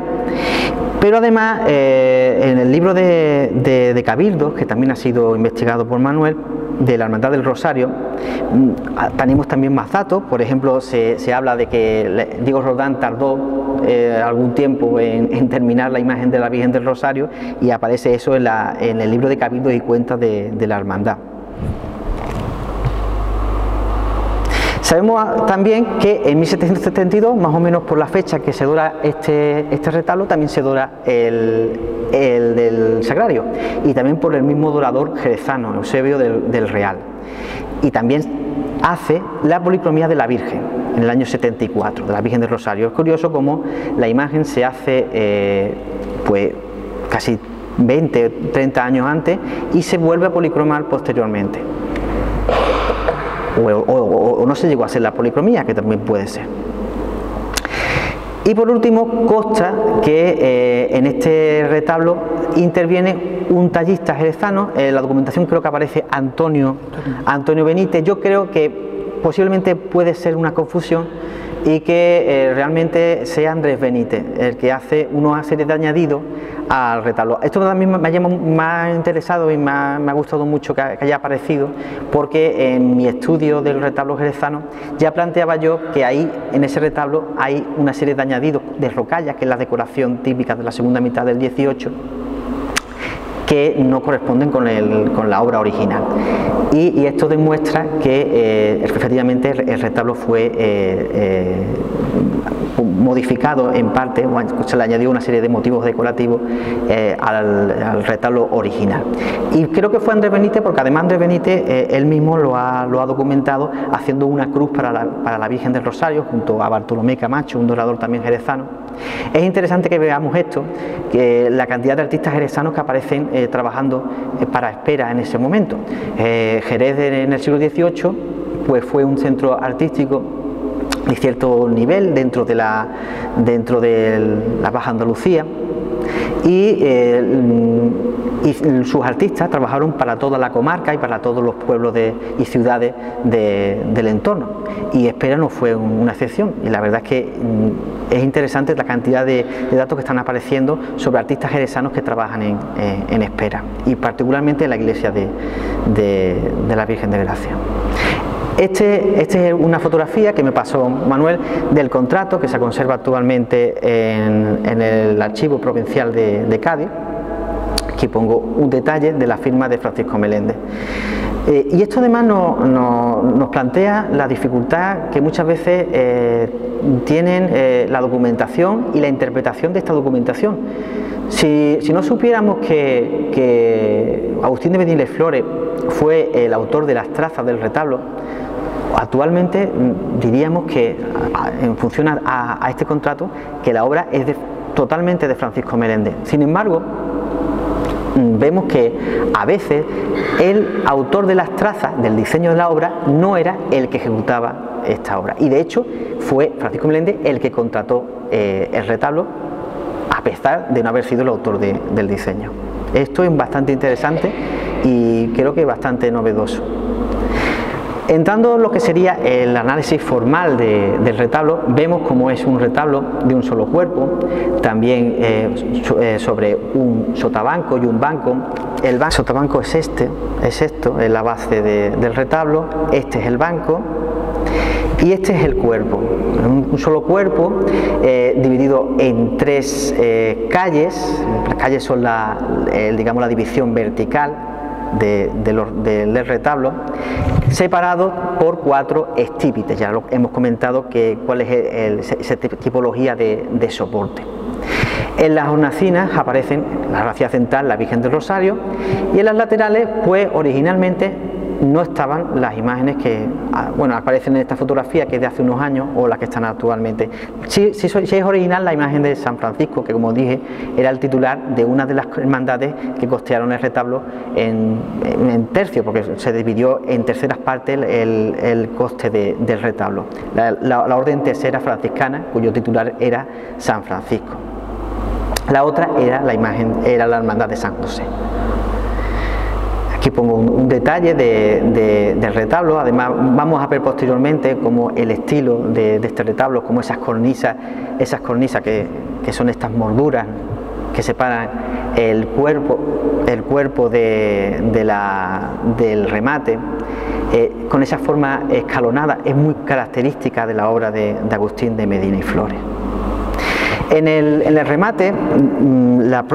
pero además en el libro de Cabildos, que también ha sido investigado por Manuel, de la Hermandad del Rosario, tenemos también más datos. Por ejemplo, se habla de que Diego Roldán tardó algún tiempo en terminar la imagen de la Virgen del Rosario, y aparece eso en el libro de Cabildos y Cuentas de la Hermandad. Sabemos también que en 1772, más o menos por la fecha que se dora este retablo, también se dora el del Sagrario, y también por el mismo dorador jerezano, Eusebio del Real. Y también hace la policromía de la Virgen en el año 74, de la Virgen del Rosario. Es curioso cómo la imagen se hace pues casi 20 o 30 años antes, y se vuelve a policromar posteriormente. O no se llegó a hacer la policromía, que también puede ser. Y por último, consta que en este retablo interviene un tallista jerezano. En la documentación creo que aparece Antonio Benítez. Yo creo que posiblemente puede ser una confusión, y que realmente sea Andrés Benítez el que hace una serie de añadidos al retablo. Esto también me ha interesado y me ha gustado mucho que haya aparecido, porque en mi estudio del retablo jerezano ya planteaba yo que ahí, en ese retablo, hay una serie de añadidos de rocallas, que es la decoración típica de la segunda mitad del 18, que no corresponden con la obra original. Y esto demuestra que efectivamente el retablo fue modificado en parte, se le añadió una serie de motivos decorativos al retablo original. Y creo que fue Andrés Benítez, porque además Andrés Benítez él mismo lo ha documentado haciendo una cruz para la Virgen del Rosario junto a Bartolomé Camacho, un dorador también jerezano. Es interesante que veamos esto, que la cantidad de artistas jerezanos que aparecen trabajando para Espera en ese momento. Jerez en el siglo XVIII pues fue un centro artístico de cierto nivel dentro de la Baja Andalucía, y sus artistas trabajaron para toda la comarca y para todos los pueblos y ciudades del entorno, y Espera no fue una excepción. Y la verdad es que es interesante la cantidad de datos que están apareciendo sobre artistas jerezanos que trabajan en Espera, y particularmente en la iglesia de la Virgen de Gracia. Este es una fotografía que me pasó Manuel del contrato que se conserva actualmente en el Archivo Provincial de Cádiz. Aquí pongo un detalle de la firma de Francisco Meléndez. Y esto además nos plantea la dificultad que muchas veces tienen la documentación y la interpretación de esta documentación. Si no supiéramos que Agustín de Medina y Flores fue el autor de las trazas del retablo, actualmente diríamos que, en función a este contrato, que la obra es totalmente de Francisco Meléndez. Sin embargo, vemos que a veces el autor de las trazas del diseño de la obra no era el que ejecutaba esta obra, y de hecho fue Francisco Meléndez el que contrató el retablo, a pesar de no haber sido el autor del diseño. Esto es bastante interesante y creo que bastante novedoso. Entrando en lo que sería el análisis formal del retablo, vemos cómo es un retablo de un solo cuerpo, también sobre un sotabanco y un banco. El sotabanco es esto, es la base del retablo, este es el banco y este es el cuerpo. Un solo cuerpo dividido en tres calles. Las calles son digamos, la división vertical del retablo, separado por 4 estípites. Ya lo hemos comentado cuál es esa tipología de soporte. En las hornacinas aparecen la hornacina central, la Virgen del Rosario, y en las laterales pues originalmente no estaban las imágenes que aparecen en esta fotografía, que es de hace unos años, o las que están actualmente. Sí es original la imagen de San Francisco, que como dije era el titular de una de las hermandades que costearon el retablo en tercio, porque se dividió en terceras partes el coste del retablo. La orden tercera franciscana, cuyo titular era San Francisco. La otra era la hermandad de San José. Aquí pongo un detalle del retablo. Además vamos a ver posteriormente cómo el estilo de este retablo, como esas cornisas que son estas molduras que separan el cuerpo del remate, con esa forma escalonada, es muy característica de la obra de Agustín de Medina y Flores. En el remate,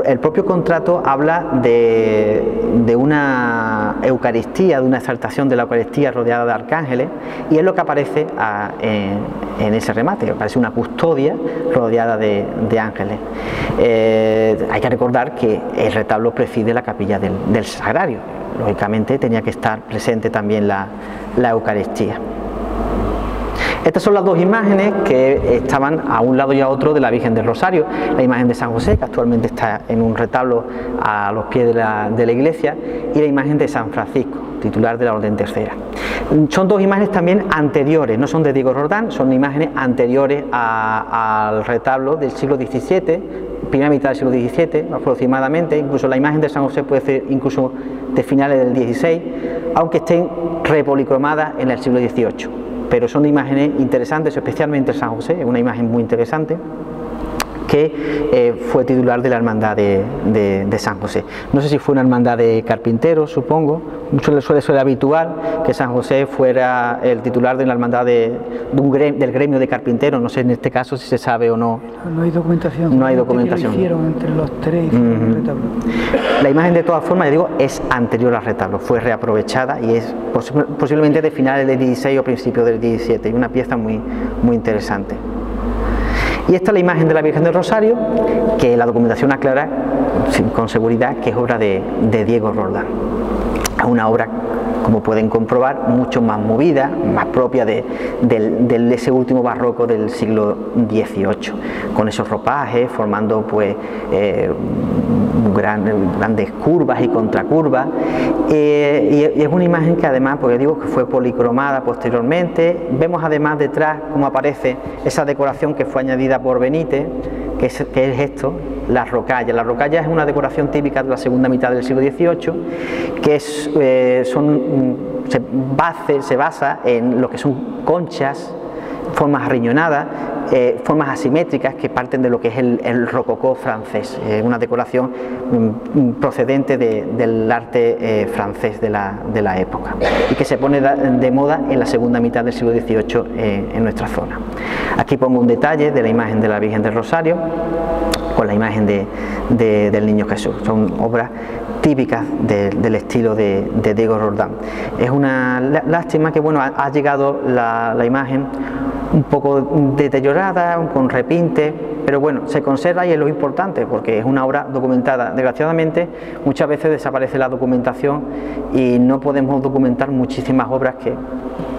el propio contrato habla de una Eucaristía, de una exaltación de la Eucaristía rodeada de arcángeles, y es lo que aparece en ese remate. Aparece una custodia rodeada de ángeles. Hay que recordar que el retablo preside la capilla del Sagrario. Lógicamente tenía que estar presente también la Eucaristía. Estas son las dos imágenes que estaban a un lado y a otro de la Virgen del Rosario. La imagen de San José, que actualmente está en un retablo a los pies de la iglesia, y la imagen de San Francisco, titular de la Orden Tercera. Son dos imágenes también anteriores, no son de Diego Roldán, son imágenes anteriores al retablo del siglo XVII, primera mitad del siglo XVII aproximadamente. Incluso la imagen de San José puede ser incluso de finales del XVI, aunque estén repolicromadas en el siglo XVIII. pero son imágenes interesantes, especialmente el San José, es una imagen muy interesante, que fue titular de la hermandad de San José. No sé si fue una hermandad de carpinteros, supongo. Suele ser habitual que San José fuera el titular de la hermandad del gremio de carpinteros. No sé en este caso si se sabe o no. No hay documentación. No hay documentación. Lo hicieron entre los tres retablos. La imagen, de todas formas, ya digo, es anterior al retablo, fue reaprovechada y es posiblemente de finales del 16 o principios del 17, y una pieza muy interesante. Y esta es la imagen de la Virgen del Rosario, que la documentación aclara con seguridad que es obra de Diego Roldán. Es una obra, como pueden comprobar, mucho más movida, más propia de ese último barroco del siglo XVIII, con esos ropajes formando pues grandes curvas y contracurvas, y es una imagen que además, porque digo que fue policromada posteriormente. Vemos además detrás cómo aparece esa decoración que fue añadida por Benítez, que es esto, las rocallas. La rocalla es una decoración típica de la segunda mitad del siglo XVIII, que se basa en lo que son conchas, formas arriñonadas, formas asimétricas que parten de lo que es el rococó francés, una decoración procedente del arte francés de la época, y que se pone de moda en la segunda mitad del siglo XVIII en nuestra zona. Aquí pongo un detalle de la imagen de la Virgen del Rosario con la imagen del Niño Jesús. Son obras típicas del estilo de Diego Roldán. Es una lástima que ha llegado la imagen un poco deteriorada, con repinte, pero bueno, se conserva y es lo importante, porque es una obra documentada. Desgraciadamente, muchas veces desaparece la documentación y no podemos documentar muchísimas obras que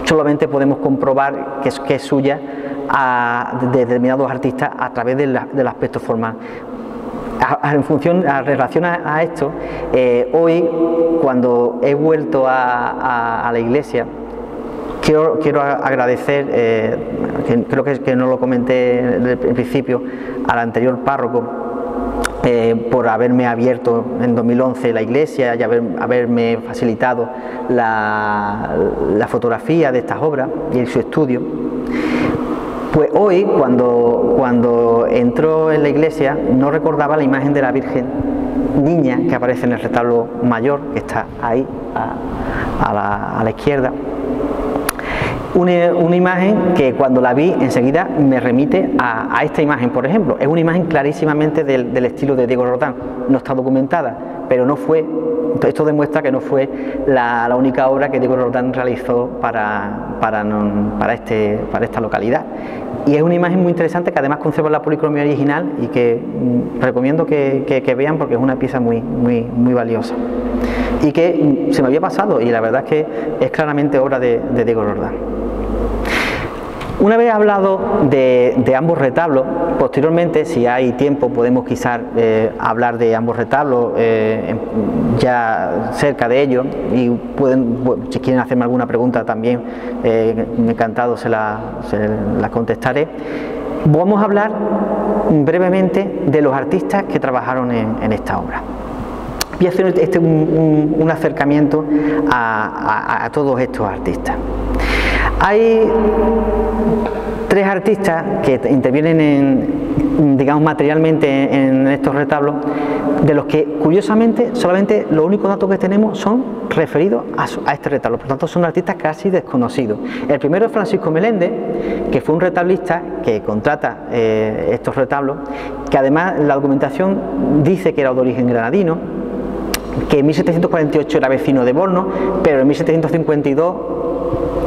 solamente podemos comprobar que es suya de determinados artistas a través del aspecto formal. En relación a esto, hoy, cuando he vuelto a la iglesia, quiero agradecer, creo que no lo comenté en principio, al anterior párroco, por haberme abierto en 2011 la iglesia y haberme facilitado la fotografía de estas obras y su estudio. Pues hoy, cuando entró en la iglesia, no recordaba la imagen de la Virgen Niña que aparece en el retablo mayor, que está ahí a la izquierda. Una imagen que cuando la vi enseguida me remite a esta imagen, por ejemplo. Es una imagen clarísimamente del estilo de Diego Roldán. No está documentada, pero no fue. Esto demuestra que no fue la única obra que Diego Roldán realizó para esta localidad. Y es una imagen muy interesante que además conserva la policromía original y que recomiendo que vean, porque es una pieza muy valiosa. Y que se me había pasado, y la verdad es que es claramente obra de Diego Roldán. Una vez hablado de ambos retablos, posteriormente, si hay tiempo, podemos quizás hablar de ambos retablos ya cerca de ellos, y si quieren hacerme alguna pregunta también, encantado se la contestaré. Vamos a hablar brevemente de los artistas que trabajaron en esta obra. Voy a hacer un acercamiento a todos estos artistas. Hay tres artistas que intervienen digamos, materialmente en estos retablos, de los que curiosamente solamente los únicos datos que tenemos son referidos a este retablo, por tanto son artistas casi desconocidos. El primero es Francisco Meléndez, que fue un retablista que contrata estos retablos, que además la documentación dice que era de origen granadino, que en 1748 era vecino de Borno, pero en 1752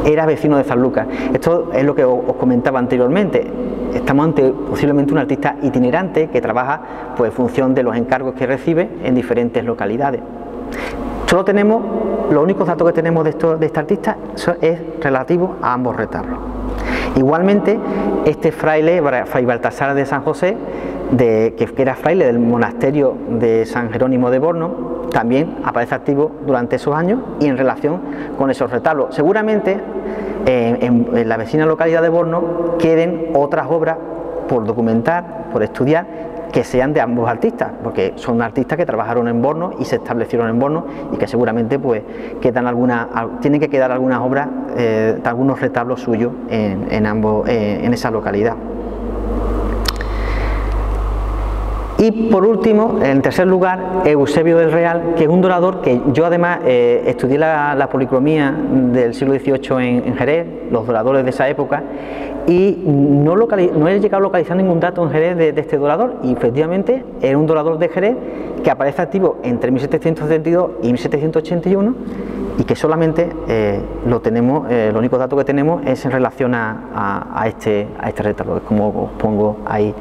era vecino de Sanlúcar. Esto es lo que os comentaba anteriormente. Estamos ante posiblemente un artista itinerante que trabaja pues, en función de los encargos que recibe en diferentes localidades. Solo tenemos, los únicos datos que tenemos de este artista es relativo a ambos retablos. Igualmente, este fraile, Fray Baltasar de San José, que era fraile del monasterio de San Jerónimo de Borno, también aparece activo durante esos años y en relación con esos retablos. Seguramente en la vecina localidad de Borno queden otras obras por documentar, por estudiar, que sean de ambos artistas, porque son artistas que trabajaron en Bornos y se establecieron en Bornos y que seguramente pues tienen que quedar algunas obras, algunos retablos suyos en esa localidad. Y por último, en tercer lugar, Eusebio del Real, que es un dorador que yo además estudié la policromía del siglo XVIII en Jerez, los doradores de esa época, y no he llegado a localizar ningún dato en Jerez de este dorador, y efectivamente era un dorador de Jerez que aparece activo entre 1772 y 1781 y que solamente lo tenemos, el único dato que tenemos es en relación a este retablo, como os pongo ahí,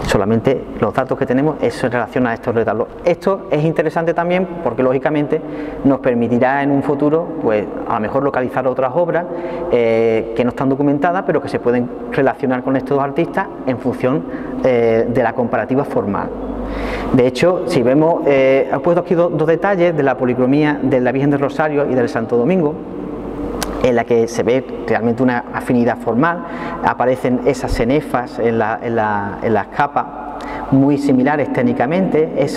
solamente los datos que tenemos es en relación a estos retablos. Esto es interesante también porque lógicamente nos permitirá en un futuro pues a lo mejor localizar otras obras que no están documentadas pero que se pueden relacionar con estos artistas en función de la comparativa formal. De hecho, si vemos, he puesto aquí dos detalles de la policromía de la Virgen del Rosario y del Santo Domingo, en la que se ve realmente una afinidad formal, aparecen esas cenefas en las capas, muy similares técnicamente.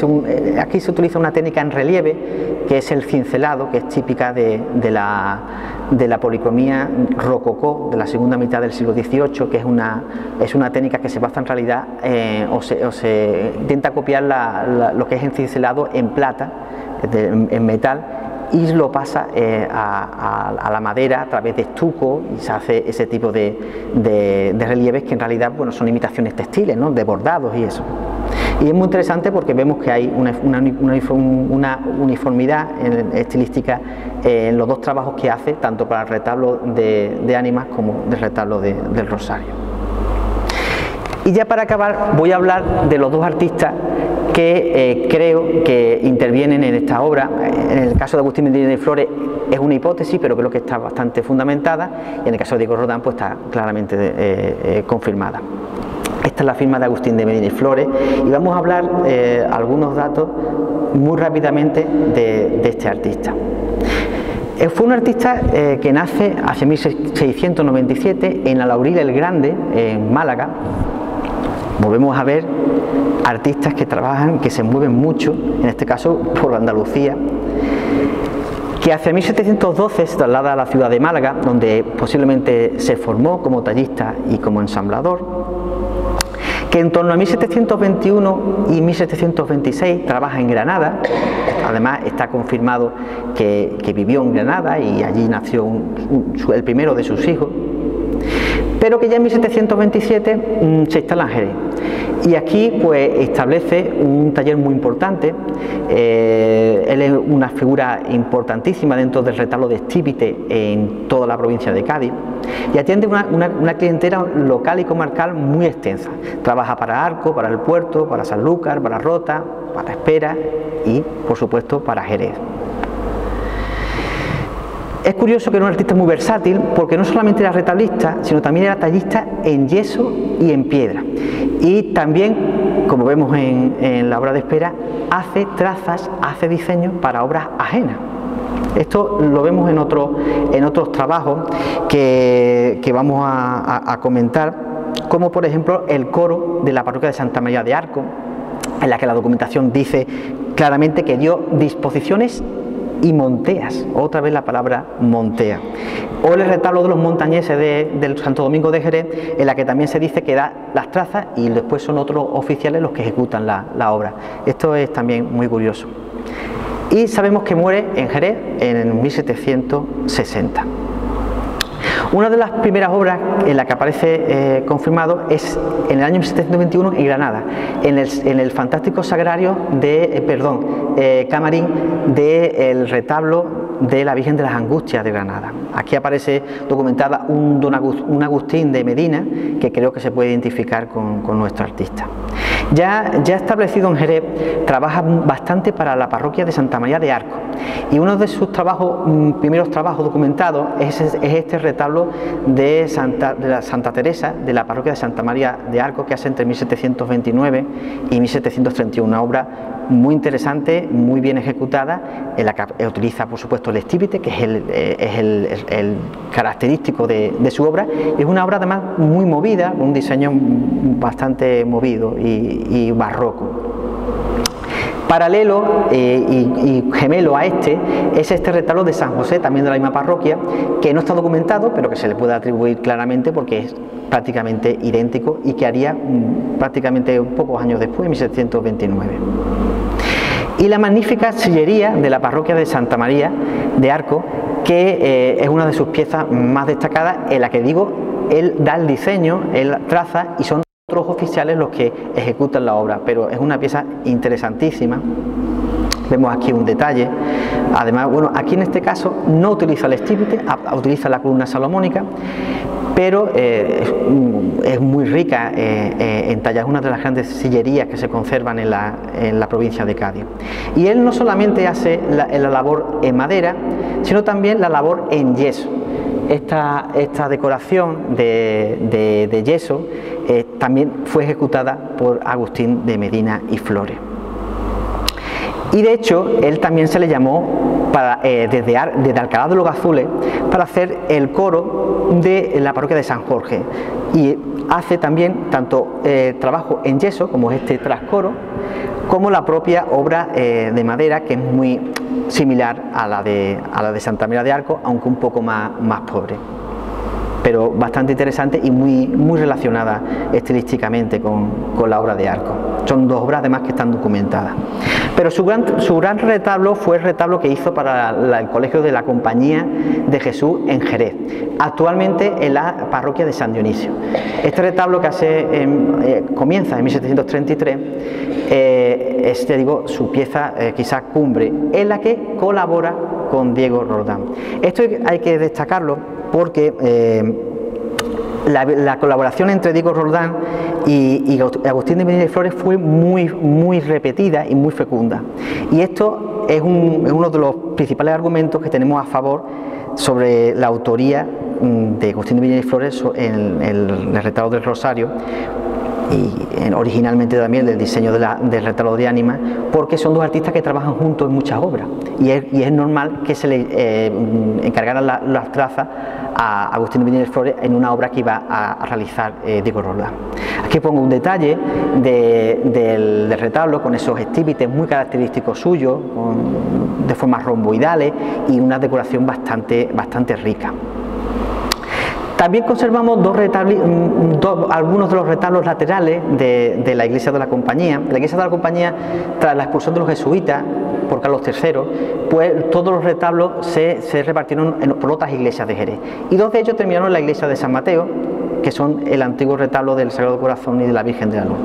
Aquí se utiliza una técnica en relieve, que es el cincelado, que es típica de la policromía rococó de la segunda mitad del siglo XVIII, que es una técnica que se basa en realidad o se intenta copiar lo que es el cincelado en plata, en metal, y lo pasa a la madera a través de estuco y se hace ese tipo de relieves que en realidad bueno, son imitaciones textiles, ¿no? De bordados y eso. Y es muy interesante porque vemos que hay una uniformidad estilística en los dos trabajos que hace, tanto para el retablo de ánimas como del retablo del Rosario. Y ya para acabar voy a hablar de los dos artistas que creo que intervienen en esta obra. En el caso de Agustín Medina y Flores es una hipótesis, pero creo que está bastante fundamentada, y en el caso de Diego Rodán pues está claramente confirmada. Esta es la firma de Agustín de Medina y Flores y vamos a hablar algunos datos muy rápidamente de este artista. Fue un artista que nace hacia 1697 en la Lauril el Grande, en Málaga. Volvemos a ver artistas que trabajan, que se mueven mucho, en este caso por Andalucía, que hacia 1712 se traslada a la ciudad de Málaga, donde posiblemente se formó como tallista y como ensamblador, que en torno a 1721 y 1726 trabaja en Granada. Además está confirmado que vivió en Granada y allí nació el primero de sus hijos, pero que ya en 1727 se instala en Jerez y aquí pues establece un taller muy importante. Él es una figura importantísima dentro del retablo de Estíbite en toda la provincia de Cádiz y atiende una clientela local y comarcal muy extensa. Trabaja para Arco, para el Puerto, para Sanlúcar, para Rota, para Espera y por supuesto para Jerez. Es curioso que era un artista muy versátil porque no solamente era retablista, sino también era tallista en yeso y en piedra. Y también, como vemos en la obra de Espera, hace trazas, hace diseños para obras ajenas. Esto lo vemos en otros trabajos que vamos a comentar, como por ejemplo el coro de la parroquia de Santa María de Arco, en la que la documentación dice claramente que dio disposiciones y monteas, otra vez la palabra montea, o el retablo de los montañeses del Santo Domingo de Jerez, en la que también se dice que da las trazas y después son otros oficiales los que ejecutan la obra. Esto es también muy curioso. Y sabemos que muere en Jerez en 1760. Una de las primeras obras en la que aparece confirmado es en el año 1721 en Granada, en el fantástico sagrario camarín del retablo de la Virgen de las Angustias de Granada. Aquí aparece documentada un Agustín de Medina que creo que se puede identificar con nuestro artista. Ya establecido en Jerez, trabaja bastante para la parroquia de Santa María de Arco y uno de sus primeros trabajos documentados es este retablo de la Santa Teresa de la parroquia de Santa María de Arco, que hace entre 1729 y 1731, una obra muy interesante, muy bien ejecutada, en la que utiliza por supuesto el estíbite, que es el característico de su obra. Es una obra además muy movida, un diseño bastante movido y barroco. Paralelo y gemelo a este es este retablo de San José, también de la misma parroquia, que no está documentado, pero que se le puede atribuir claramente porque es prácticamente idéntico y que haría prácticamente pocos años después, en 1729. Y la magnífica sillería de la parroquia de Santa María de Arco, que es una de sus piezas más destacadas, en la que digo, él da el diseño, él traza y son otros oficiales los que ejecutan la obra, pero es una pieza interesantísima. Vemos aquí un detalle. Además, bueno, aquí en este caso no utiliza el estípite, utiliza la columna salomónica, pero es muy rica en talla. Es una de las grandes sillerías que se conservan en la provincia de Cádiz. Y él no solamente hace la labor en madera, sino también la labor en yeso. Esta decoración de yeso también fue ejecutada por Agustín de Medina y Flores. Y de hecho, él también se le llamó desde Alcalá de los Gazules para hacer el coro de la parroquia de San Jorge. Y hace también tanto trabajo en yeso, como este trascoro, como la propia obra de madera, que es muy similar a la de Santa María de Arco, aunque un poco más pobre, pero bastante interesante y muy relacionada estilísticamente con la obra de Arco. Son dos obras además que están documentadas. Pero su gran retablo fue el retablo que hizo para el Colegio de la Compañía de Jesús en Jerez, actualmente en la parroquia de San Dionisio. Este retablo que comienza en 1733 es, te digo, su pieza quizás cumbre, en la que colabora con Diego Roldán. Esto hay que destacarlo porque la colaboración entre Diego Roldán y Agustín de Medina y Flores fue muy repetida y muy fecunda. Y esto es uno de los principales argumentos que tenemos a favor sobre la autoría de Agustín de Medina y Flores en el retablo del Rosario, y originalmente también del diseño del retablo de Ánima, porque son dos artistas que trabajan juntos en muchas obras y es normal que se le encargaran las trazas a Agustín de Medina y Flores en una obra que iba a realizar Diego Roldán. Aquí pongo un detalle del retablo con esos estípites muy característicos suyos, de formas romboidales y una decoración bastante rica. También conservamos algunos de los retablos laterales de la iglesia de la Compañía. La iglesia de la Compañía, tras la expulsión de los jesuitas por Carlos III, pues todos los retablos se repartieron por otras iglesias de Jerez. Y dos de ellos terminaron en la iglesia de San Mateo, que son el antiguo retablo del Sagrado Corazón y de la Virgen de la Luz.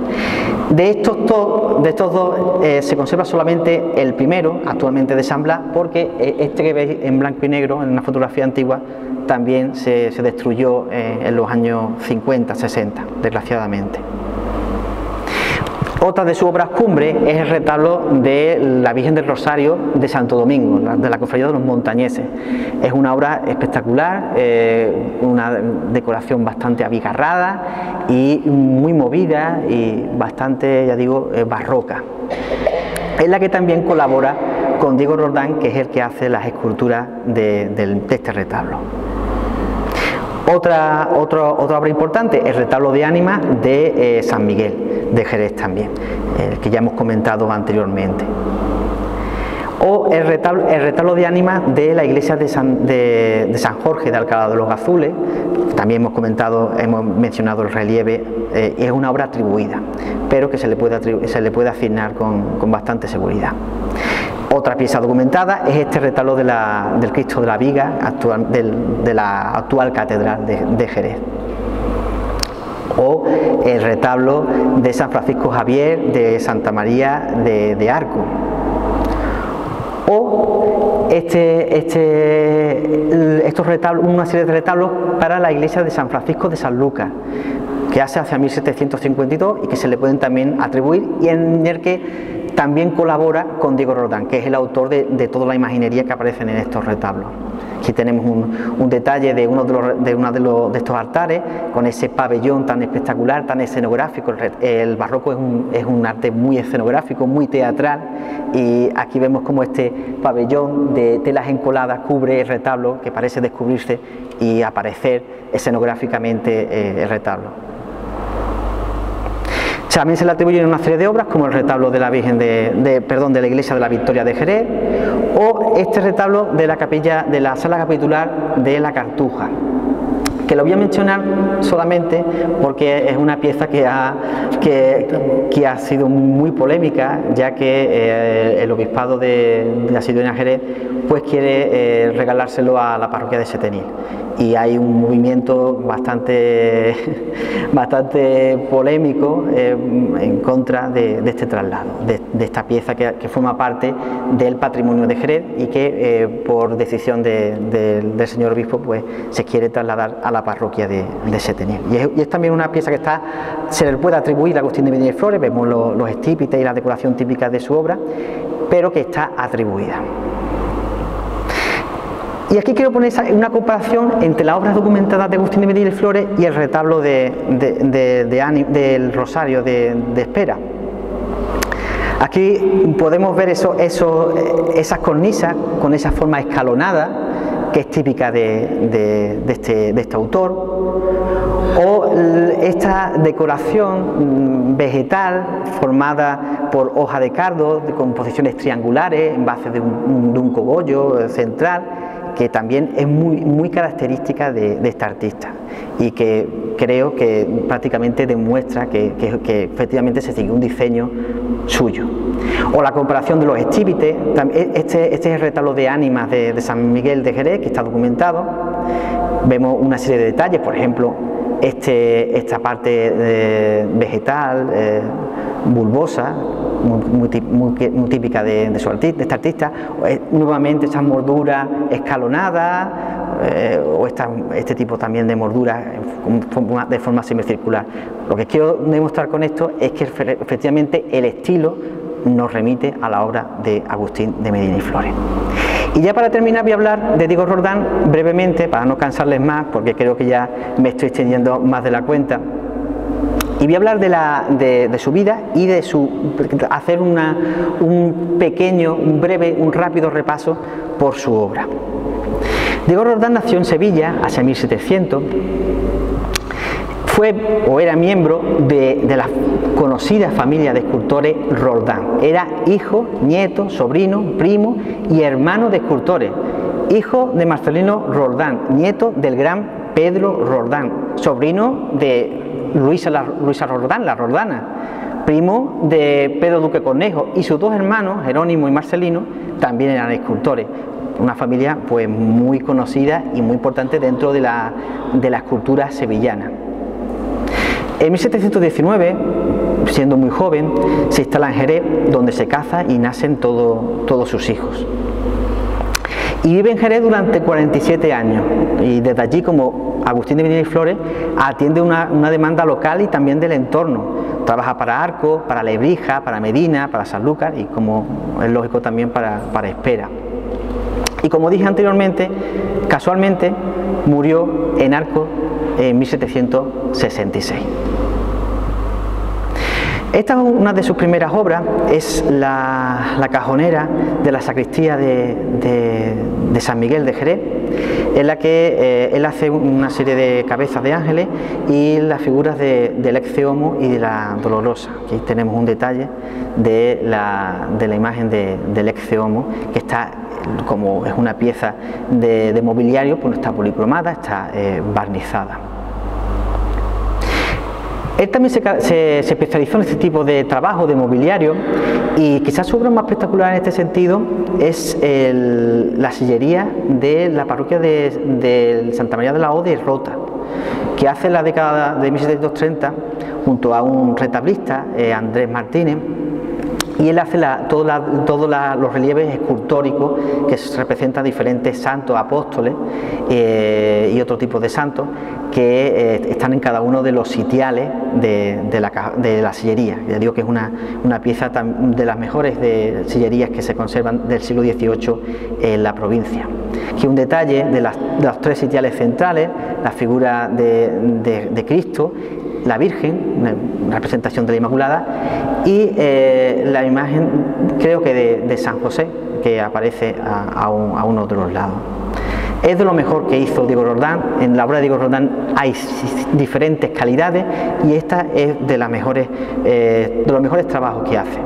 De estos dos se conserva solamente el primero, actualmente de San Blas, porque este que veis en blanco y negro, en una fotografía antigua, también se destruyó en los años 50, 60, desgraciadamente. Otra de sus obras cumbre es el retablo de la Virgen del Rosario de Santo Domingo, de la Cofradía de los Montañeses. Es una obra espectacular, una decoración bastante abigarrada y muy movida y bastante, ya digo, barroca. Es la que también colabora con Diego Roldán, que es el que hace las esculturas de este retablo. Otra obra importante, el retablo de Ánima de San Miguel de Jerez también, que ya hemos comentado anteriormente. O el retablo de Ánima de la iglesia de San Jorge de Alcalá de los Gazules, también hemos mencionado el relieve, es una obra atribuida, pero que se le puede asignar con bastante seguridad. Otra pieza documentada es este retablo del Cristo de la Viga, de la actual catedral de Jerez. O el retablo de San Francisco Javier de Santa María de Arco. O estos retablos, una serie de retablos para la iglesia de San Francisco de San Lucas, que hace hacia 1752 y que se le pueden también atribuir, y en el que también colabora con Diego Roldán, que es el autor de toda la imaginería que aparecen en estos retablos. Aquí tenemos un detalle de uno de estos altares, con ese pabellón tan espectacular, tan escenográfico. El barroco es un arte muy escenográfico, muy teatral, y aquí vemos como este pabellón de telas encoladas cubre el retablo, que parece descubrirse y aparecer escenográficamente el retablo. También se le atribuyen una serie de obras como el retablo de la Virgen de la Iglesia de la Victoria de Jerez, o este retablo de la capilla de la sala capitular de la Cartuja, que lo voy a mencionar solamente porque es una pieza que ha sido muy polémica, ya que el obispado de la Sidonia Jerez pues quiere regalárselo a la parroquia de Setenil, y hay un movimiento bastante polémico en contra de este traslado, de esta pieza que forma parte del patrimonio de Jerez y que por decisión del señor obispo pues se quiere trasladar a la parroquia de Setenil. Y es también una pieza que se le puede atribuir a Agustín de Medina y Flores, vemos los estípites y la decoración típica de su obra, pero que está atribuida. Y aquí quiero poner una comparación entre las obras documentadas de Agustín de Medina y Flores y el retablo del Rosario de Espera. Aquí podemos ver esas cornisas con esa forma escalonada que es típica de este autor, o esta decoración vegetal formada por hoja de cardo con posiciones triangulares en base de un cogollo central, que también es muy característica de esta artista, y que creo que prácticamente demuestra que efectivamente se sigue un diseño suyo. O la comparación de los estípites, este es el retablo de ánimas de San Miguel de Jerez, que está documentado. Vemos una serie de detalles, por ejemplo, esta parte vegetal, bulbosa, muy típica de esta artista, nuevamente estas morduras escalonadas, o este tipo también de morduras de forma semicircular. Lo que quiero demostrar con esto es que efectivamente el estilo nos remite a la obra de Agustín de Medina y Flores. Y ya para terminar voy a hablar de Diego Roldán brevemente, para no cansarles más, porque creo que ya me estoy extendiendo más de la cuenta. Y voy a hablar de su vida y de hacer un rápido repaso por su obra. Diego Roldán nació en Sevilla hacia 1700. Era miembro de la conocida familia de escultores Roldán. Era hijo, nieto, sobrino, primo y hermano de escultores. Hijo de Marcelino Roldán, nieto del gran Pedro Roldán, sobrino de Luisa Roldán, la Roldana, primo de Pedro Duque Cornejo, y sus dos hermanos, Jerónimo y Marcelino, también eran escultores. Una familia pues muy conocida y muy importante dentro de la escultura sevillana. En 1719, siendo muy joven, se instala en Jerez, donde se casa y nacen todos sus hijos. Y vive en Jerez durante 47 años, y desde allí, como Agustín de Medina y Flores, atiende una demanda local y también del entorno. Trabaja para Arcos, para Lebrija, para Medina, para Sanlúcar y, como es lógico, también para Espera. Y como dije anteriormente, casualmente murió en Arcos en 1766. Esta es una de sus primeras obras, es la cajonera de la sacristía de San Miguel de Jerez, en la que él hace una serie de cabezas de ángeles y las figuras del Ecce Homo y de la Dolorosa. Aquí tenemos un detalle de la imagen del Ecce Homo, que está, como es una pieza de mobiliario, pues no está policromada, está barnizada. Él también se especializó en este tipo de trabajo de mobiliario, y quizás su obra más espectacular en este sentido es la sillería de la parroquia de Santa María de la O de Rota, que hace en la década de 1730 junto a un retablista, Andrés Martínez, y él hace todos los relieves escultóricos que representan diferentes santos, apóstoles y otro tipo de santos que están en cada uno de los sitiales de la sillería. Ya digo que es una pieza de las mejores sillerías que se conservan del siglo XVIII en la provincia. Aquí un detalle de los tres sitiales centrales, la figura de Cristo, la Virgen, una representación de la Inmaculada, y la imagen, creo que de San José, que aparece a uno de los lados. Es de lo mejor que hizo Diego Roldán. En la obra de Diego Roldán hay diferentes calidades y esta es de los mejores trabajos que hace.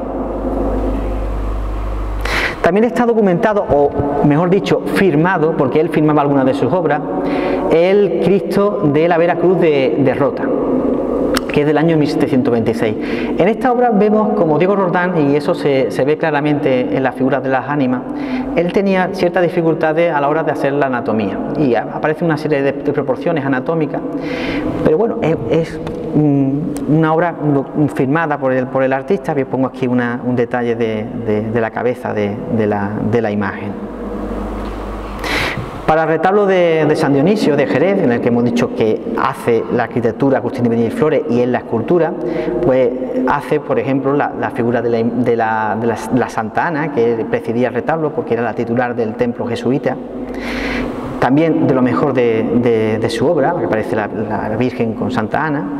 También está documentado, o mejor dicho, firmado, porque él firmaba algunas de sus obras, el Cristo de la Vera Cruz de Rota, que es del año 1726. En esta obra vemos como Diego Roldán, y eso se ve claramente en las figuras de las ánimas, él tenía ciertas dificultades a la hora de hacer la anatomía, y aparece una serie de proporciones anatómicas, pero bueno, es una obra firmada por el artista. Yo pongo aquí un detalle de la cabeza de la imagen. Para el retablo de San Dionisio de Jerez, en el que hemos dicho que hace la arquitectura Agustín de Medina y Flores y en la escultura, pues hace, por ejemplo, la figura de la Santa Ana, que presidía el retablo porque era la titular del templo jesuita. También de lo mejor de su obra, que aparece la Virgen con Santa Ana,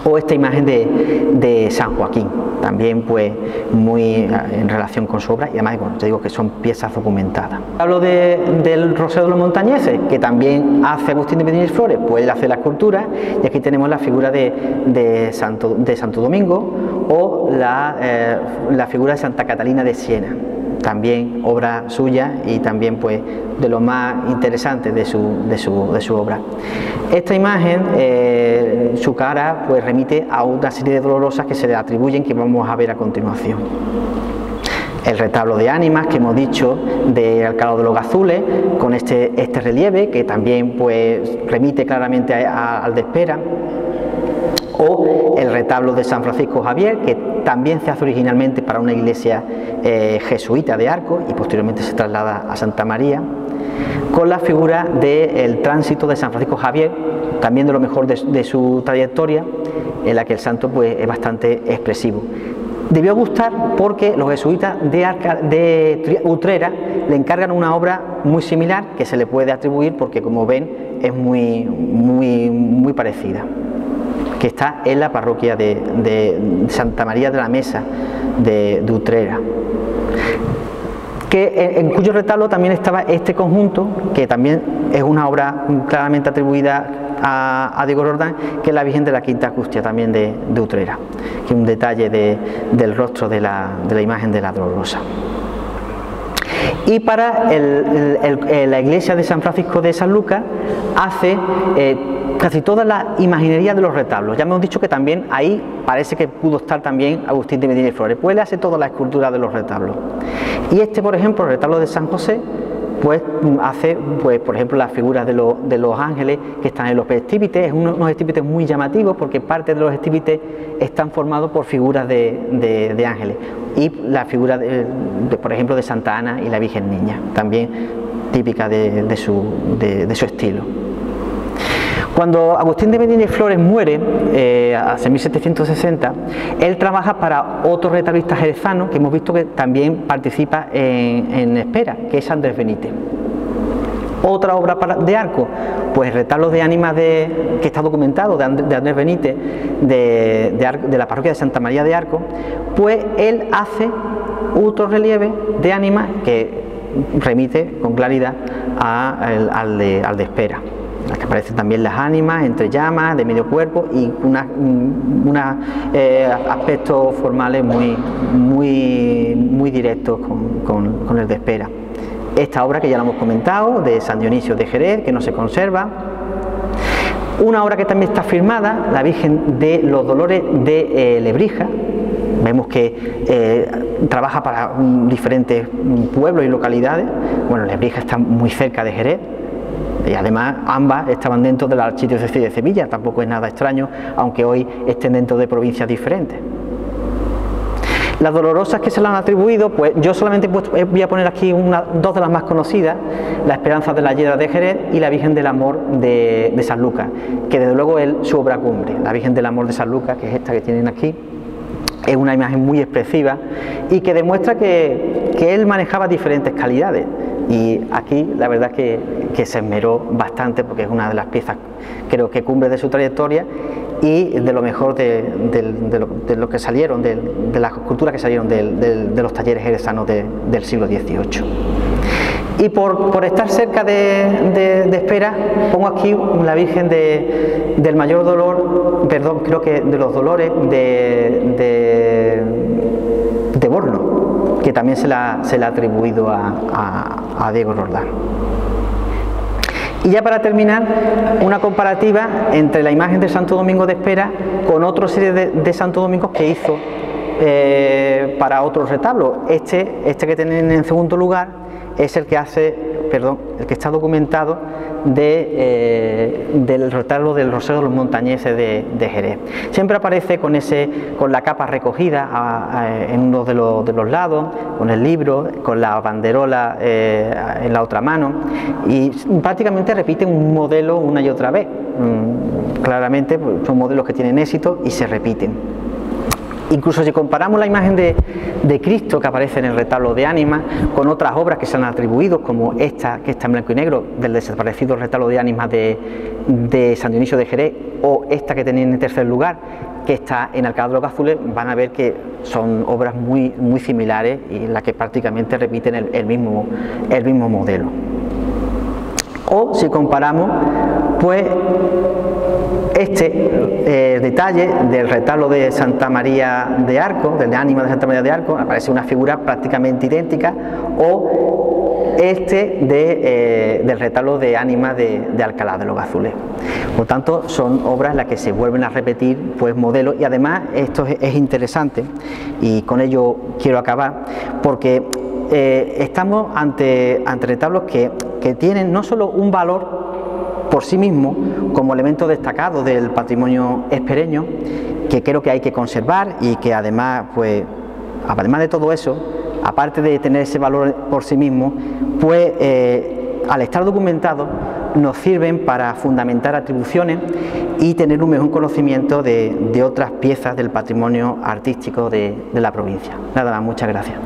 o esta imagen de San Joaquín, también pues muy en relación con su obra, y además, bueno, te digo que son piezas documentadas. Hablo del Rosero de los Montañeses, que también hace Agustín de Medina y Flores, pues él hace la escultura, y aquí tenemos la figura de Santo Domingo, o la figura de Santa Catalina de Siena, también obra suya y también pues de lo más interesante de su obra. Esta imagen, su cara, pues remite a una serie de dolorosas que se le atribuyen, que vamos a ver a continuación. El retablo de ánimas que hemos dicho de Alcalá de los Gazules, con este relieve que también pues remite claramente al de Espera, o el retablo de San Francisco Javier, que también se hace originalmente para una iglesia jesuita de Arcos y posteriormente se traslada a Santa María, con la figura del tránsito de San Francisco Javier, también de lo mejor de su trayectoria, en la que el santo pues es bastante expresivo. Debió gustar porque los jesuitas de Utrera le encargan una obra muy similar que se le puede atribuir porque, como ven, es muy parecida, que está en la parroquia de Santa María de la Mesa de Utrera, en cuyo retablo también estaba este conjunto, que también es una obra claramente atribuida a Diego Roldán, que es la Virgen de la Quinta Angustia, también de Utrera, que es un detalle del rostro de la imagen de la Dolorosa. Y para la iglesia de San Francisco de San Lucas hace casi toda la imaginería de los retablos. Ya hemos dicho que también ahí parece que pudo estar también Agustín de Medina y Flores, pues él hace toda la escultura de los retablos. Y este, por ejemplo, el retablo de San José, pues hace, pues, por ejemplo, las figuras de los ángeles que están en los estípites. Es unos estípites muy llamativos porque parte de los estípites están formados por figuras de ángeles, y la figura por ejemplo, de Santa Ana y la Virgen Niña, también típica de su estilo. Cuando Agustín de Medina y Flores muere, hacia 1760, él trabaja para otro retablista jerezano que hemos visto que también participa en Espera, que es Andrés Benítez. Otra obra de Arco, pues retablos de ánimas que está documentado de Andrés Benítez, de la parroquia de Santa María de Arco, pues él hace otro relieve de ánimas que remite con claridad al de Espera, las que aparecen también las ánimas entre llamas de medio cuerpo y unos aspectos formales muy directos con el de Espera. Esta obra que ya lo hemos comentado, de San Dionisio de Jerez, que no se conserva. Una obra que también está firmada, la Virgen de los Dolores de Lebrija. Vemos que trabaja para diferentes pueblos y localidades. Bueno, Lebrija está muy cerca de Jerez, y además ambas estaban dentro de la archidiócesis de Sevilla. Tampoco es nada extraño, aunque hoy estén dentro de provincias diferentes. Las dolorosas que se le han atribuido, pues yo solamente voy a poner aquí dos de las más conocidas: la Esperanza de la Hiedra de Jerez y la Virgen del Amor de San Lucas, que desde luego es su obra cumbre. La Virgen del Amor de San Lucas, que es esta que tienen aquí, es una imagen muy expresiva y que demuestra que él manejaba diferentes calidades, y aquí la verdad que se esmeró bastante, porque es una de las piezas, creo que cumbre de su trayectoria y de lo mejor de lo que salieron, de las esculturas que salieron de los talleres jerezanos del siglo XVIII. Y por estar cerca de Espera, pongo aquí la Virgen del Mayor Dolor, perdón, creo que de los Dolores de Borno, que también se le ha atribuido a Diego Roldán. Y ya para terminar, una comparativa entre la imagen de Santo Domingo de Espera con otra serie de Santo Domingos que hizo para otros retablos. Este que tienen en segundo lugar es el que el que está documentado del retablo del Rosario de los Montañeses de Jerez. Siempre aparece con la capa recogida en uno de los lados, con el libro, con la banderola en la otra mano, y prácticamente repiten un modelo una y otra vez. Claramente son modelos que tienen éxito y se repiten. Incluso si comparamos la imagen de Cristo que aparece en el retablo de Ánimas con otras obras que se han atribuido, como esta que está en blanco y negro del desaparecido retablo de Ánimas de San Dionisio de Jerez, o esta que tenéis en tercer lugar que está en Alcalá de los Gazules, van a ver que son obras muy similares y en las que prácticamente repiten el mismo modelo. O si comparamos, pues detalle del retablo de Santa María de Arco, del ánima de Santa María de Arco, aparece una figura prácticamente idéntica, o del retablo de ánima de Alcalá de los Gazules. Por lo tanto, son obras en las que se vuelven a repetir pues modelos, y además esto es interesante, y con ello quiero acabar, porque estamos ante retablos que tienen no solo un valor por sí mismo como elemento destacado del patrimonio espereño, que creo que hay que conservar, y que además de todo eso, aparte de tener ese valor por sí mismo, pues al estar documentados nos sirven para fundamentar atribuciones y tener un mejor conocimiento de otras piezas del patrimonio artístico de la provincia. Nada más, muchas gracias.